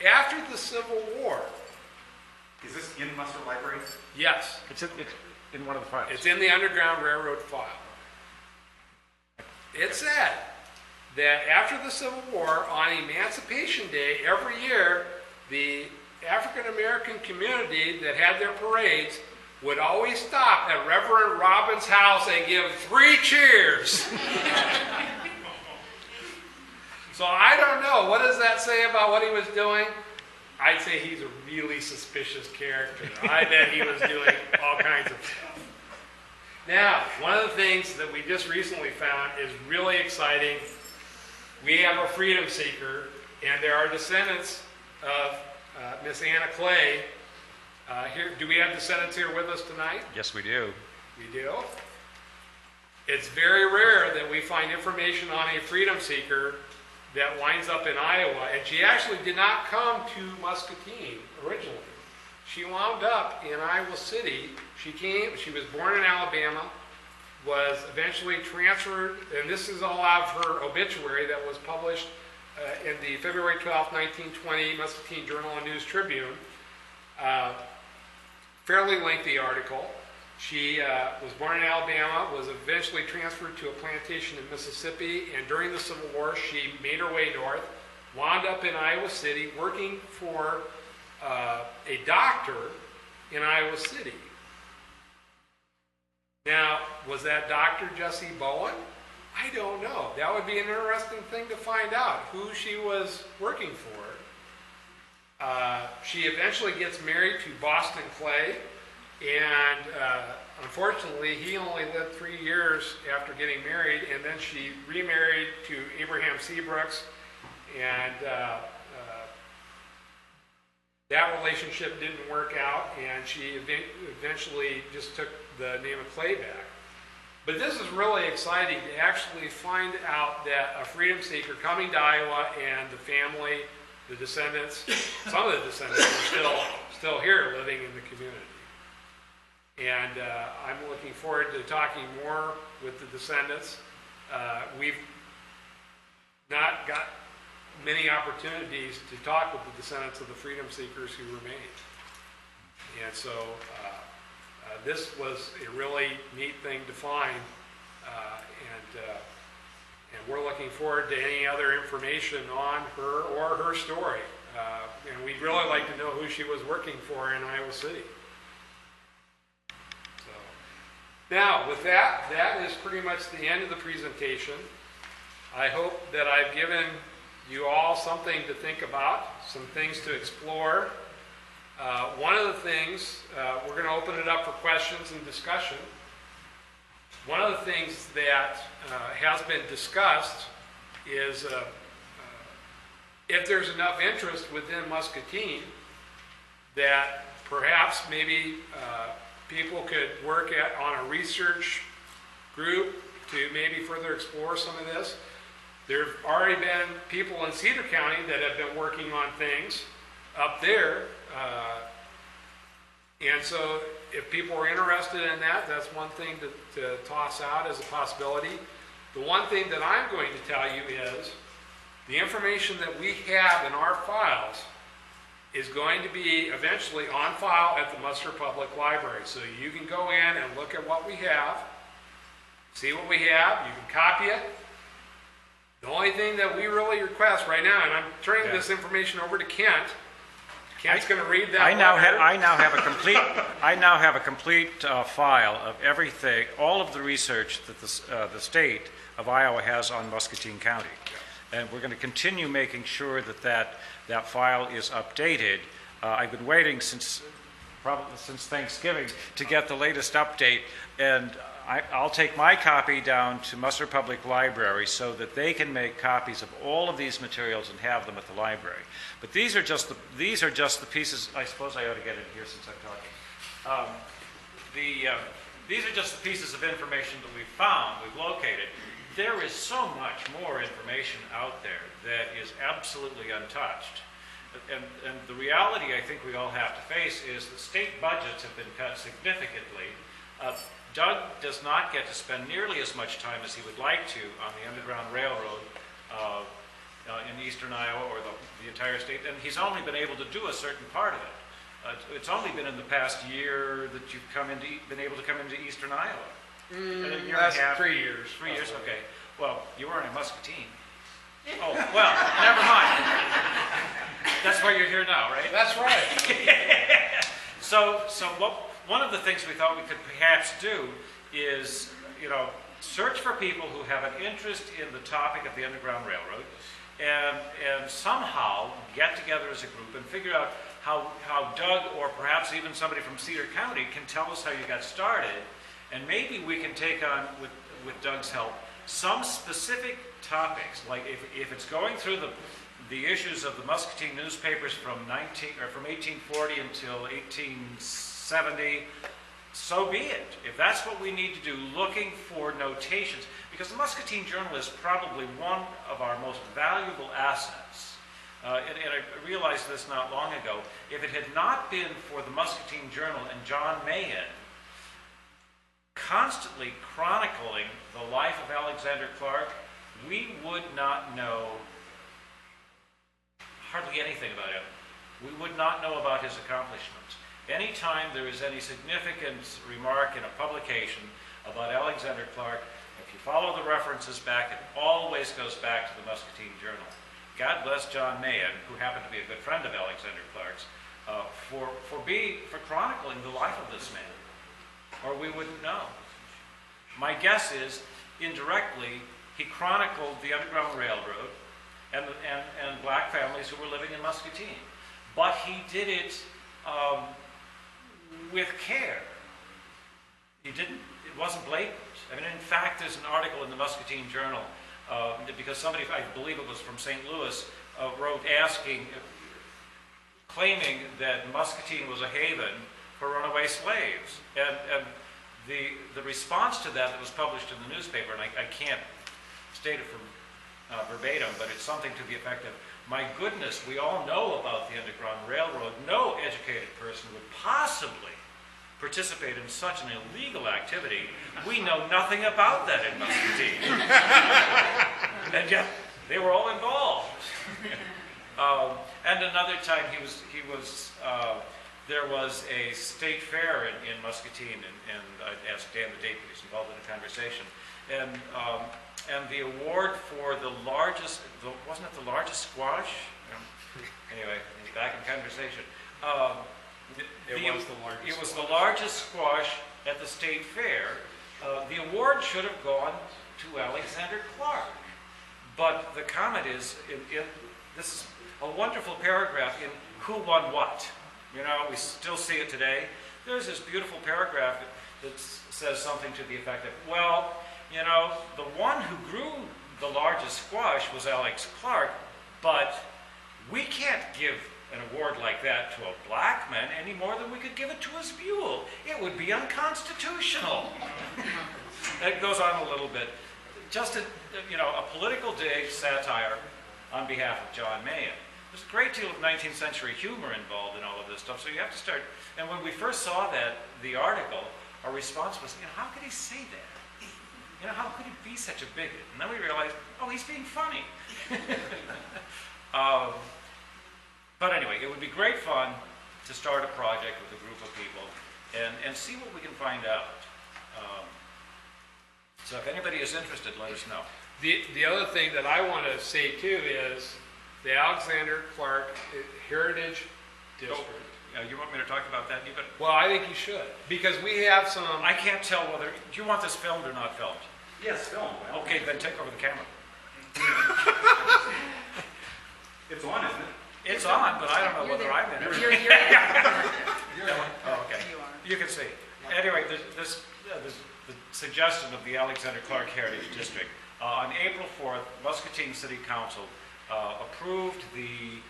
S2: after the Civil War,
S1: Is this in Musser Library?
S2: yes,
S7: It's in one of the files.
S2: it's in the Underground Railroad file. It said that after the Civil War, on Emancipation Day, every year, the African American community that had their parades would always stop at Reverend Robbins' house and give 3 cheers. So I don't know. What does that say about what he was doing? I'd say he's a really suspicious character. I bet he was doing all kinds of stuff. Now, one of the things that we just recently found is really exciting. We have a freedom seeker, and there are descendants of Miss Anna Clay. Here, do we have descendants here with us tonight?
S7: Yes, we do.
S2: We do. It's very rare that we find information on a freedom seeker that winds up in Iowa, and she actually did not come to Muscatine originally. She wound up in Iowa City. She was born in Alabama, was eventually transferred, and this is all out of her obituary that was published in the February 12, 1920 Muscatine Journal and News Tribune. Fairly lengthy article. She was born in Alabama, was eventually transferred to a plantation in Mississippi, and during the Civil War, she made her way north, wound up in Iowa City, working for a doctor in Iowa City. Now, was that Dr. Jesse Bowen? I don't know. That would be an interesting thing to find out, who she was working for. She eventually gets married to Boston Clay, and unfortunately, he only lived 3 years after getting married, and then she remarried to Abraham Seabrooks, and that relationship didn't work out, and she eventually just took the name of Clay back. But this is really exciting to actually find out that a freedom seeker coming to Iowa and the family, the descendants, some of the descendants are still here living in the community. And I'm looking forward to talking more with the descendants. We've not got many opportunities to talk with the descendants of the freedom seekers who remained. And so this was a really neat thing to find, and we're looking forward to any other information on her or her story. And we'd really like to know who she was working for in Iowa City. So, now, with that, that is pretty much the end of the presentation. I hope that I've given you all something to think about, some things to explore. One of the things, we're going to open it up for questions and discussion. One of the things that has been discussed is if there's enough interest within Muscatine that perhaps maybe people could work on a research group to maybe further explore some of this. There have already been people in Cedar County that have been working on things up there. And so if people are interested in that, that's one thing to toss out as a possibility. The one thing that I'm going to tell you is the information that we have in our files is going to be eventually on file at the Munster Public Library. So you can go in and look at what we have, see what we have, you can copy it. The only thing that we really request right now, and I'm turning this information over to Kent. Kent's going to read that.
S7: I now have a complete file of everything, all of the research that the state of Iowa has on Muscatine County. And we're going to continue making sure that that file is updated. I've been waiting probably since Thanksgiving to get the latest update, and I'll take my copy down to Musser Public Library so that they can make copies of all of these materials and have them at the library. But these are just the pieces. I suppose I ought to get in here since I'm talking. These are just the pieces of information that we've found, we've located. There is so much more information out there that is absolutely untouched. And the reality I think we all have to face is that state budgets have been cut significantly. Doug does not get to spend nearly as much time as he would like to on the Underground Railroad in eastern Iowa or the entire state, and he's only been able to do a certain part of it. It's only been in the past year that you've been able to come into eastern Iowa.
S2: That's 3 years.
S7: 3 years, okay. Well, you weren't in Muscatine. Oh, well, never mind. That's why you're here now, right?
S2: That's right.
S7: So one of the things we thought we could perhaps do is, search for people who have an interest in the topic of the Underground Railroad and somehow get together as a group and figure out how Doug or perhaps even somebody from Cedar County can tell us how you got started, and maybe we can take on, with Doug's help, some specific topics, like if it's going through the issues of the Muscatine newspapers from 1840 until 1870, so be it. If that's what we need to do, looking for notations, because the Muscatine Journal is probably one of our most valuable assets. And I realized this not long ago. If it had not been for the Muscatine Journal and John Mahan constantly chronicling the life of Alexander Clark, we would not know hardly anything about him. We would not know about his accomplishments. Anytime there is any significant remark in a publication about Alexander Clark, if you follow the references back, it always goes back to the Muscatine Journal. God bless John Mahan, who happened to be a good friend of Alexander Clark's, for chronicling the life of this man, or we wouldn't know. My guess is, indirectly, he chronicled the Underground Railroad and black families who were living in Muscatine. But he did it with care. It wasn't blatant. I mean, in fact, there's an article in the Muscatine Journal because somebody, I believe it was from St. Louis, wrote claiming that Muscatine was a haven for runaway slaves. And the response to that was published in the newspaper, and I can't state it from verbatim, but it's something to the effect of, my goodness, we all know about the Underground Railroad. No educated person would possibly participate in such an illegal activity. We know nothing about that in Muscatine. And yet, they were all involved. And another time there was a state fair in Muscatine, and I asked Dan the date, he was involved in a conversation. And the award for the largest, wasn't it the largest squash? Anyway, back in conversation. It was the largest squash at the state fair. The award should have gone to Alexander Clark. But the comment is, this is a wonderful paragraph in Who Won What. We still see it today. There's this beautiful paragraph that says something to the effect of, well, the one who grew the largest squash was Alex Clark, but we can't give an award like that to a black man any more than we could give it to his mule. It would be unconstitutional. It goes on a little bit. Just a political dig, satire on behalf of John Mahan. there's a great deal of 19th century humor involved in all of this stuff, so you have to start, and when we first saw the article, our response was, how could he say that? How could he be such a bigot? And then we realized, oh, he's being funny. But anyway, it would be great fun to start a project with a group of people and see what we can find out. So if anybody is interested, let us know.
S2: The other thing that I want to say too is the Alexander Clark Heritage District.
S7: You want me to talk about that?
S2: Well, I think you should, because we have some.
S7: I can't tell whether, do you want this filmed or not filmed?
S1: Yes, film.
S7: Okay, then take over the camera.
S1: It's on, isn't it?
S7: It's on, but I don't know whether I'm in it.
S5: You're
S7: Oh, okay. You can see. Anyway, the suggestion of the Alexander Clark Heritage District. On April 4th, Muscatine City Council approved the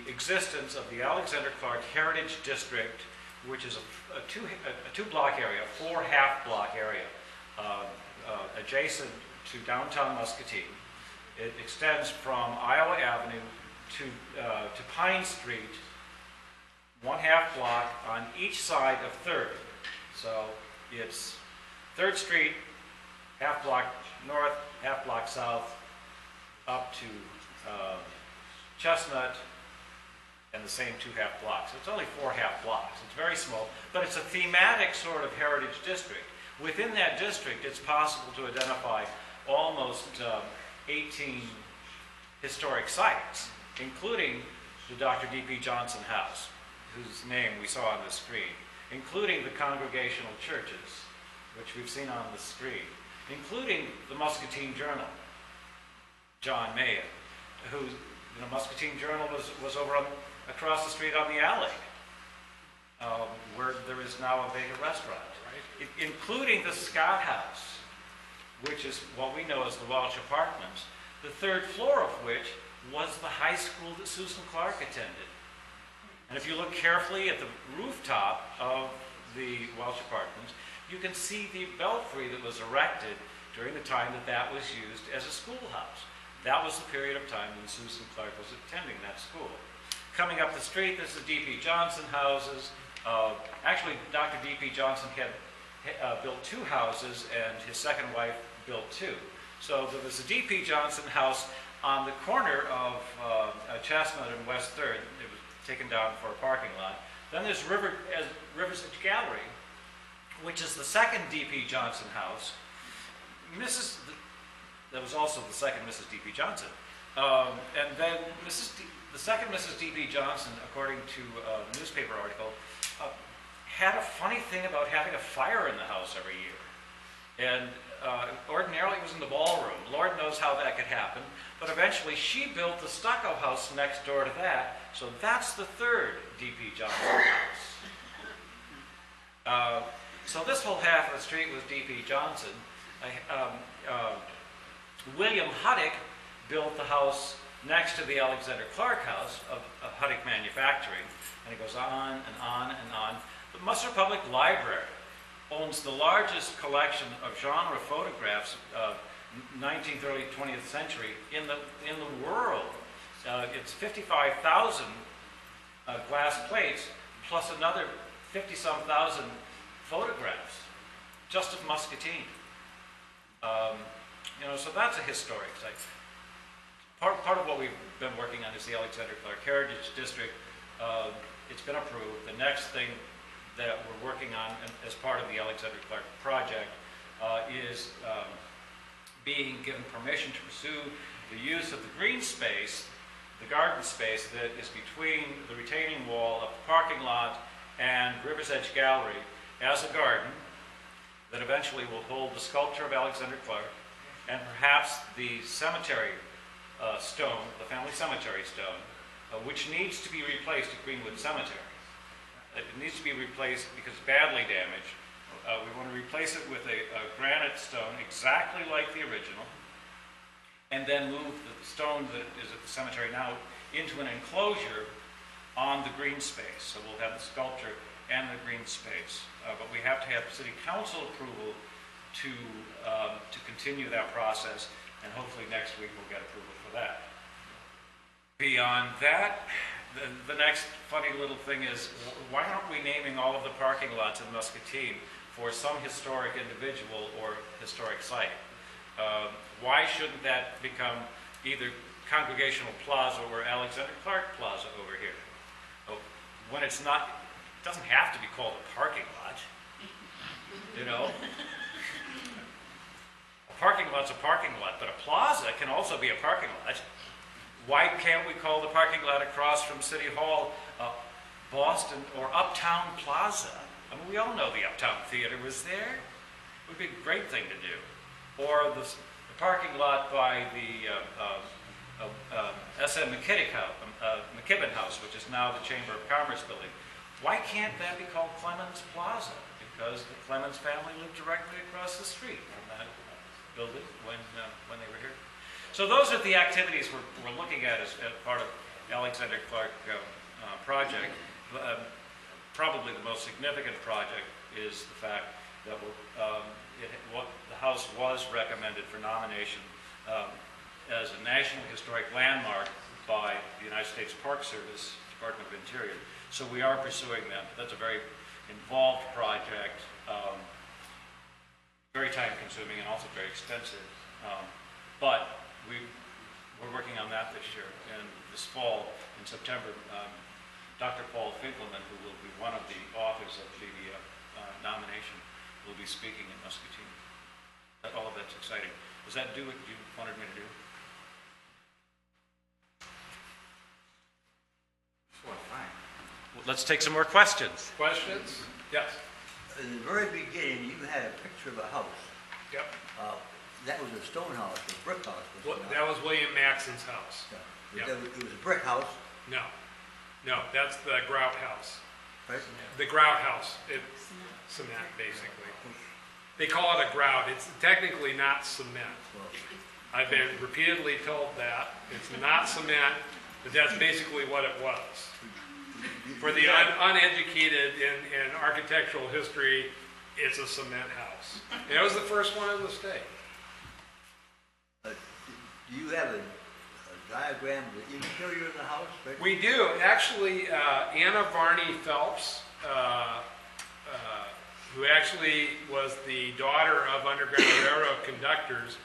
S7: existence of the Alexander Clark Heritage District, which is a two-block area, 4 half-block area, adjacent to downtown Muscatine. It extends from Iowa Avenue to Pine Street, 1 half-block on each side of 3rd. So it's 3rd Street, half-block north, half-block south, up to Chestnut, and the same 2 half-blocks. So it's only 4 half-blocks. It's very small, but it's a thematic sort of heritage district. Within that district, it's possible to identify almost 18 historic sites, including the Dr. D.P. Johnson House, whose name we saw on the screen, including the congregational churches, which we've seen on the screen, including the Muscatine Journal, John Mayer, who, Muscatine Journal was over across the street on the alley, where there is now a Vega restaurant, right? Including the Scott House, which is what we know as the Welsh Apartments, the 3rd floor of which was the high school that Susan Clark attended. And if you look carefully at the rooftop of the Welsh Apartments, you can see the belfry that was erected during the time that was used as a schoolhouse. That was the period of time when Susan Clark was attending that school. Coming up the street, there's the D.P. Johnson houses. Actually, Dr. D.P. Johnson had built 2 houses, and his second wife built 2. So there was the D.P. Johnson house on the corner of Chestnut and West 3rd. It was taken down for a parking lot. Then there's River's Edge Gallery, which is the second D.P. Johnson house. That was also the second Mrs. D.P. Johnson. And then the second Mrs. D.P. Johnson, according to a newspaper article, had a funny thing about having a fire in the house every year. And ordinarily it was in the ballroom. Lord knows how that could happen. But eventually she built the stucco house next door to that. So that's the 3rd D.P. Johnson house. So this whole half of the street was D.P. Johnson. William Huddick built the house next to the Alexander Clark house of Huddick Manufacturing. And it goes on and on and on. The Musser Public Library owns the largest collection of genre photographs of 19th, early 20th century in the world. It's 55,000 glass plates plus another 50-some thousand photographs just of Muscatine. So that's a historic site. Part of what we've been working on is the Alexander Clark Heritage District. It's been approved. The next thing that we're working on as part of the Alexander Clark project is being given permission to pursue the use of the green space, the garden space that is between the retaining wall of the parking lot and River's Edge Gallery as a garden that eventually will hold the sculpture of Alexander Clark and perhaps the cemetery stone, the family cemetery stone, which needs to be replaced at Greenwood Cemetery. It needs to be replaced because it's badly damaged. We want to replace it with a granite stone exactly like the original, and then move the stone that is at the cemetery now into an enclosure on the green space. So we'll have the sculpture and the green space. But we have to have city council approval to continue that process, and hopefully next week we'll get approval for that. Beyond that, the next funny little thing is, why aren't we naming all of the parking lots in Muscatine for some historic individual or historic site? Why shouldn't that become either Congregational Plaza or Alexander Clark Plaza over here? When it's not, it doesn't have to be called a parking lot, you know? A parking lot's a parking lot, but a plaza can also be a parking lot. Why can't we call the parking lot across from City Hall Boston or Uptown Plaza? I mean, we all know the Uptown Theater was there. It would be a great thing to do. Or the parking lot by the S.M. McKibben House, which is now the Chamber of Commerce building. Why can't that be called Clemens Plaza? Because the Clemens family lived directly across the street from that building when they were here. So those are the activities we're looking at as part of Alexander Clark project. Probably the most significant project is the fact that the House was recommended for nomination as a National Historic Landmark by the United States Park Service, Department of Interior. So we are pursuing that. That's a very involved project, very time-consuming and also very expensive. But we're working on that this year. And this fall, in September, Dr. Paul Finkelman, who will be one of the authors of the nomination, will be speaking in Muscatine. All of that's exciting. Does that do what you wanted me to do?
S1: Well, fine.
S7: Well, let's take some more questions.
S2: Questions? Yes.
S6: In the very beginning, you had a picture of a house.
S2: Yep.
S6: That was a stone house, a brick house. Was
S2: Well,
S6: it not?
S2: that was William Maxon's house.
S6: Yeah.
S2: Yeah.
S6: It was a brick house,
S2: No, that's the grout house.
S6: right?
S2: The grout house, it's cement, basically. They call it a grout. It's technically not cement.
S6: Well,
S2: I've been repeatedly told that. It's not cement, but that's basically what it was. For the uneducated in architectural history, it's a cement house. And it was the first one in the state.
S6: do you have a diagram of the interior of the house? Right?
S2: We do. Actually, Anna Varney Phelps, who actually was the daughter of Underground Railroad conductors,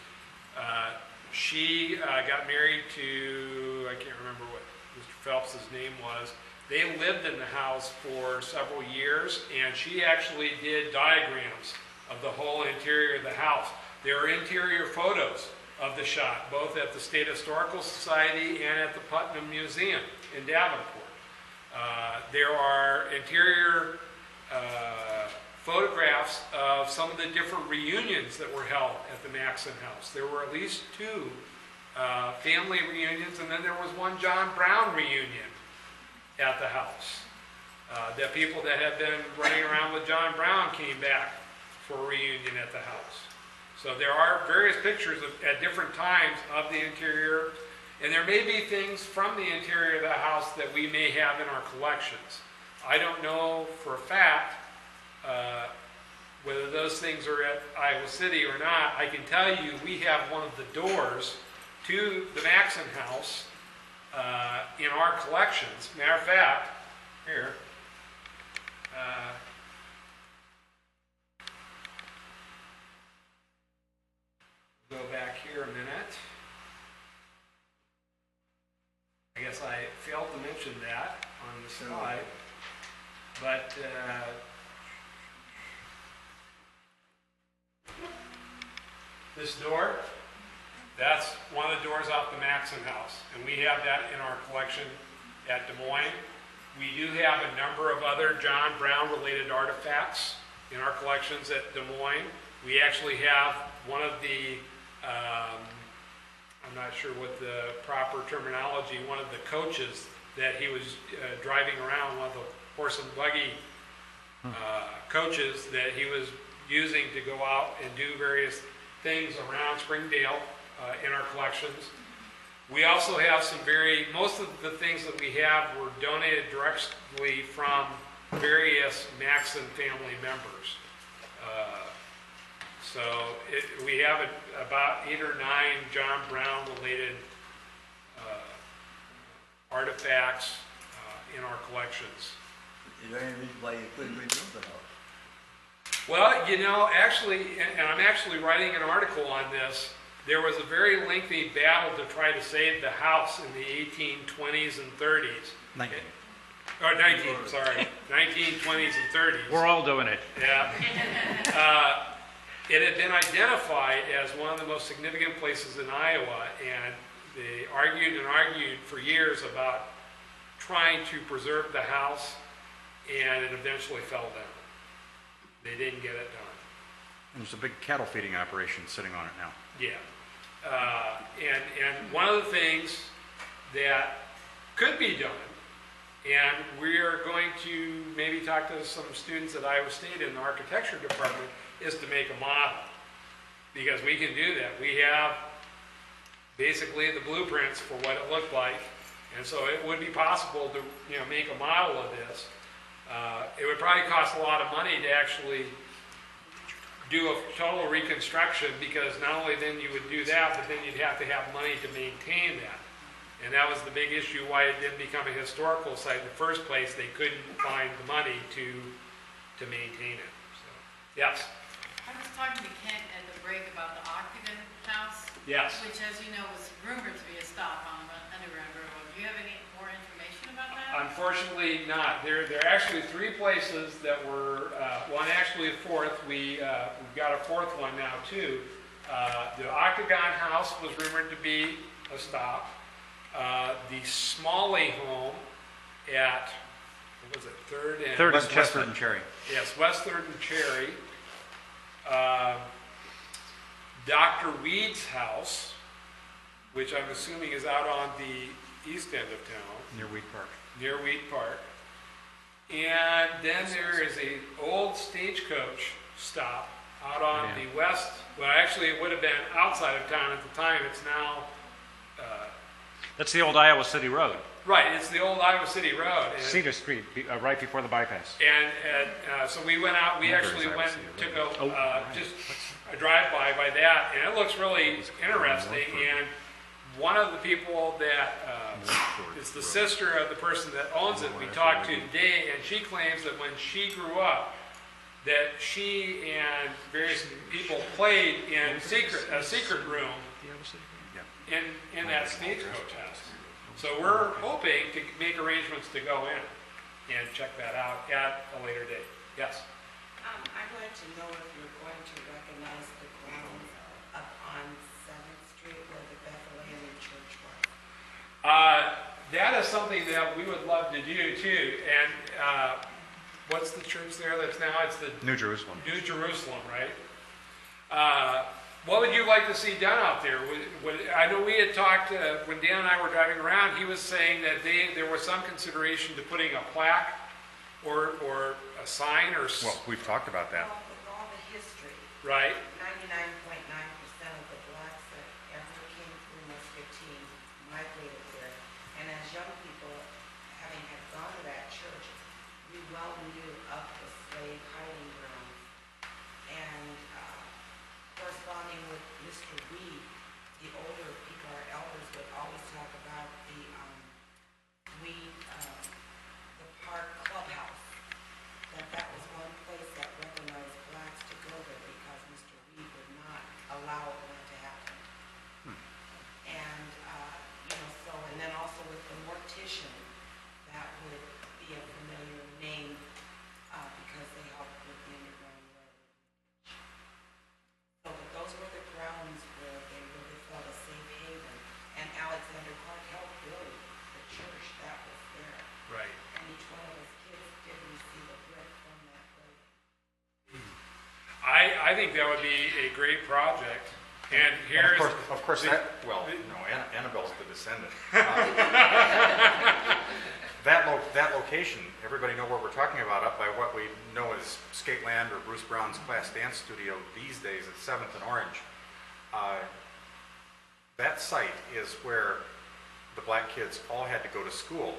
S2: she got married to, I can't remember what Mr. Phelps' name was. They lived in the house for several years, and she actually did diagrams of the whole interior of the house. There are interior photos of the shot, both at the State Historical Society and at the Putnam Museum in Davenport. There are interior photographs of some of the different reunions that were held at the Maxon House. There were at least 2 family reunions, and then there was one John Brown reunion at the house. The people that had been running around with John Brown came back for a reunion at the house. So there are various pictures at different times of the interior, and there may be things from the interior of the house that we may have in our collections. I don't know for a fact whether those things are at Iowa City or not. I can tell you we have one of the doors to the Maxon House in our collections. Matter of fact, here, go back here a minute. I guess I failed to mention that on the slide, but this door, that's one of the doors off the Maxon House, and we have that in our collection at Des Moines. We do have a number of other John Brown related artifacts in our collections at Des Moines. We actually have one of the, I'm not sure what the proper terminology, one of the coaches that he was driving around, one of the horse and buggy coaches that he was using to go out and do various things around Springdale in our collections. We also have some most of the things that we have were donated directly from various Maxon family members. So we have about 8 or 9 John Brown related artifacts in our collections.
S6: Is there any reason why you couldn't remove the house?
S2: Well, you know, actually, and I'm actually writing an article on this, there was a very lengthy battle to try to save the house in the 1820s and 30s. 19, sorry, 1920s and 30s.
S7: We're all doing it.
S2: Yeah. It had been identified as one of the most significant places in Iowa, and they argued and argued for years about trying to preserve the house, and it eventually fell down. They didn't get it done.
S1: And there's a big cattle feeding operation sitting on it now.
S2: Yeah. And one of the things that could be done, and we are going to maybe talk to some students at Iowa State in the architecture department, is to make a model. Because we can do that. We have basically the blueprints for what it looked like. And so it would be possible to, you know, make a model of this. It would probably cost a lot of money to actually do a total reconstruction, because not only then you would do that, but then you'd have to have money to maintain that. And that was the big issue why it didn't become a historical site in the first place. They couldn't find the money to maintain it. So, yes?
S8: I was talking to Kent at the break about the Octagon House.
S2: Yes.
S8: Which, as you know, was rumored to be a stop on the Underground Railroad. Do you have any more information about that?
S2: Unfortunately not. There are actually 3 places that were, one actually a fourth. We've got a fourth one now too. The Octagon House was rumored to be a stop. The Smalley home at, what was it, 3rd and...
S7: Third and
S1: West
S7: Chestnut.
S1: 3rd and Cherry.
S2: Yes, West 3rd and Cherry. Dr. Weed's house, which I'm assuming is out on the east end of town.
S1: Near Wheat Park.
S2: Near Wheat Park. And then there is a old stagecoach stop out on the west. Well, actually, it would have been outside of town at the time. It's now...
S7: That's the old Iowa City Road,
S2: right, it's the old Iowa City Road. And,
S7: Cedar Street, right before the bypass.
S2: and so we went out, we
S1: Never
S2: actually
S1: is Iowa
S2: went,
S1: City
S2: took
S1: Road.
S2: just a drive-by that, and it looks really interesting. And one of the people that, it's the sister of the person that owns it, we talked to today, and she claims that when she grew up, that she and various people played in a secret room in that stagecoach house. So we're hoping to make arrangements to go in and check that out at a later date. Yes?
S9: I'd like to know if you're going to recognize the grounds up on 7th Street where the Bethlehem Church was.
S2: That is something that we would love to do too. And what's the church there that's now? It's the
S1: New Jerusalem.
S2: New Jerusalem, right? What would you like to see done out there? I know we had talked, when Dan and I were driving around, he was saying that there was some consideration to putting a plaque or a sign or...
S1: Well, we've talked about that.
S9: Well, with all the history,
S2: Right?
S9: 99.9% of the blacks that ever came through Muscatine migrated there. And as young people, having had gone to that church, we well knew of the slave hiding grounds. And corresponding with Mr. Reed, the older people, our elders, would always talk about the park clubhouse. That was one place that recognized blacks to go there because Mr. Reed would not allow that to happen. And, and then also with the mortician, that would be a familiar name because they helped with the Underground Railroad. So but those were the grounds where they really felt a safe haven. And Alexander Clark helped build the church that was there.
S2: Right.
S9: And each one of us kids did receive a brick from that building.
S2: I think that would be a great project. And here's...
S1: Of course, Annabelle's the descendant. That location, everybody know where we're talking about, up by what we know as Skateland or Bruce Brown's Class Dance Studio these days at 7th and Orange. That site is where the black kids all had to go to school.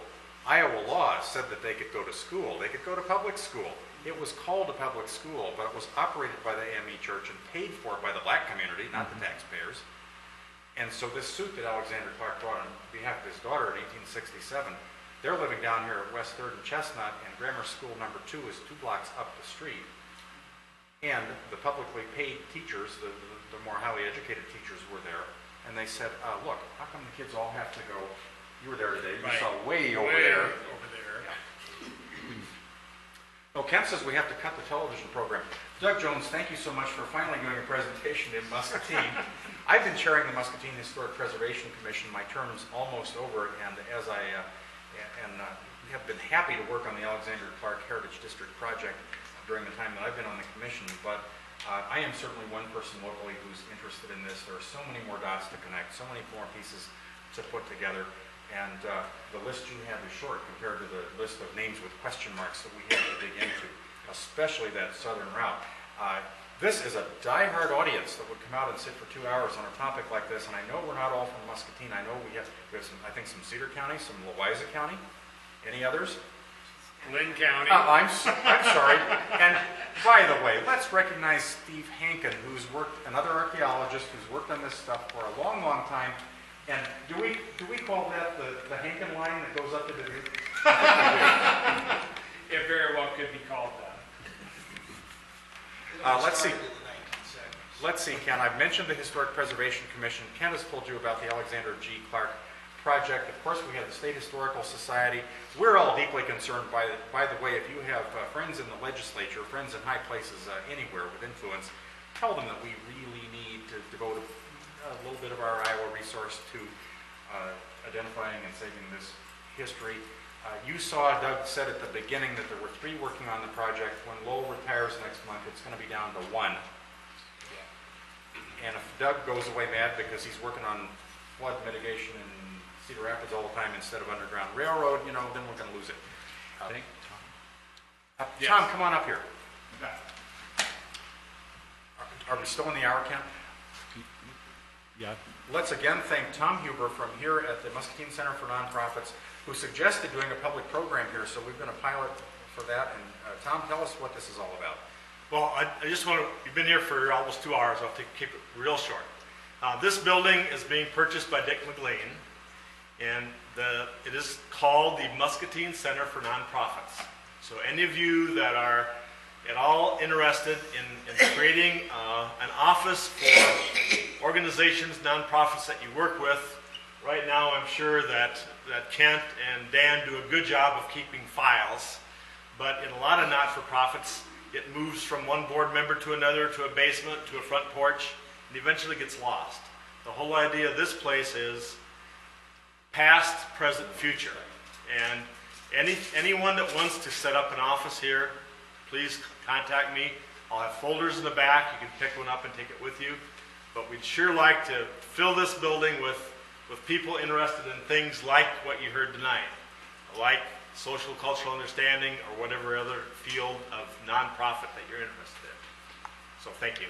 S1: Iowa law said that they could go to school. They could go to public school. It was called a public school, but it was operated by the AME Church and paid for by the black community, not the taxpayers. And so this suit that Alexander Clark brought on behalf of his daughter in 1867, they're living down here at West 3rd and Chestnut, and grammar school number 2 is 2 blocks up the street. And the publicly paid teachers, the more highly educated teachers were there, and they said, look, how come the kids all have to go, you were there today, you
S4: Right.
S1: saw way over
S4: Way
S1: there.
S4: over there.
S1: Oh, Kemp says we have to cut the television program. Doug Jones, thank you so much for finally doing a presentation in Muscatine. I've been chairing the Muscatine Historic Preservation Commission. My term is almost over, and as I have been happy to work on the Alexander Clark Heritage District project during the time that I've been on the commission, but I am certainly one person locally who's interested in this. There are so many more dots to connect, so many more pieces to put together. And the list you have is short compared to the list of names with question marks that we have to dig into, especially that southern route. This is a die-hard audience that would come out and sit for 2 hours on a topic like this, and I know we're not all from Muscatine. I know we have some, I think, some Cedar County, some Louisa County. Any others?
S4: Lynn County.
S1: I'm sorry. And by the way, let's recognize Steve Hankin, who's worked, another archaeologist who's worked on this stuff for a long, long time. And do we call that the Hankin line that goes up to the...
S4: It very well could be called that.
S1: let's see.
S3: Started in the 1970s.
S1: Let's see, Ken. I've mentioned the Historic Preservation Commission. Ken has told you about the Alexander G. Clark project. Of course, we have the State Historical Society. We're all deeply concerned by the way, if you have friends in the legislature, friends in high places anywhere with influence, tell them that we really need to devote a little bit of our Iowa resource to identifying and saving this history. You saw, Doug said at the beginning that there were 3 working on the project. When Lowell retires next month, it's going to be down to 1. And if Doug goes away mad because he's working on flood mitigation in Cedar Rapids all the time instead of Underground Railroad, then we're going to lose it.
S4: Yes.
S1: Tom, come on up here. Are we still in the hour, Ken?
S7: Yeah.
S1: Let's again thank Tom Huber from here at the Muscatine Center for Nonprofits, who suggested doing a public program here, so we've been a pilot for that. And Tom, tell us what this is all about.
S10: Well, I just want to, you've been here for almost 2 hours. I'll keep it real short. This building is being purchased by Dick McLean, and it is called the Muscatine Center for Nonprofits. So any of you that are at all interested in creating an office for organizations, nonprofits that you work with, right now I'm sure that Kent and Dan do a good job of keeping files, but in a lot of not-for-profits, it moves from one board member to another, to a basement, to a front porch, and eventually gets lost. The whole idea of this place is past, present, future. And anyone that wants to set up an office here, please contact me. I'll have folders in the back. You can pick one up and take it with you. But we'd sure like to fill this building with people interested in things like what you heard tonight, like social cultural understanding or whatever other field of nonprofit that you're interested in. So thank you.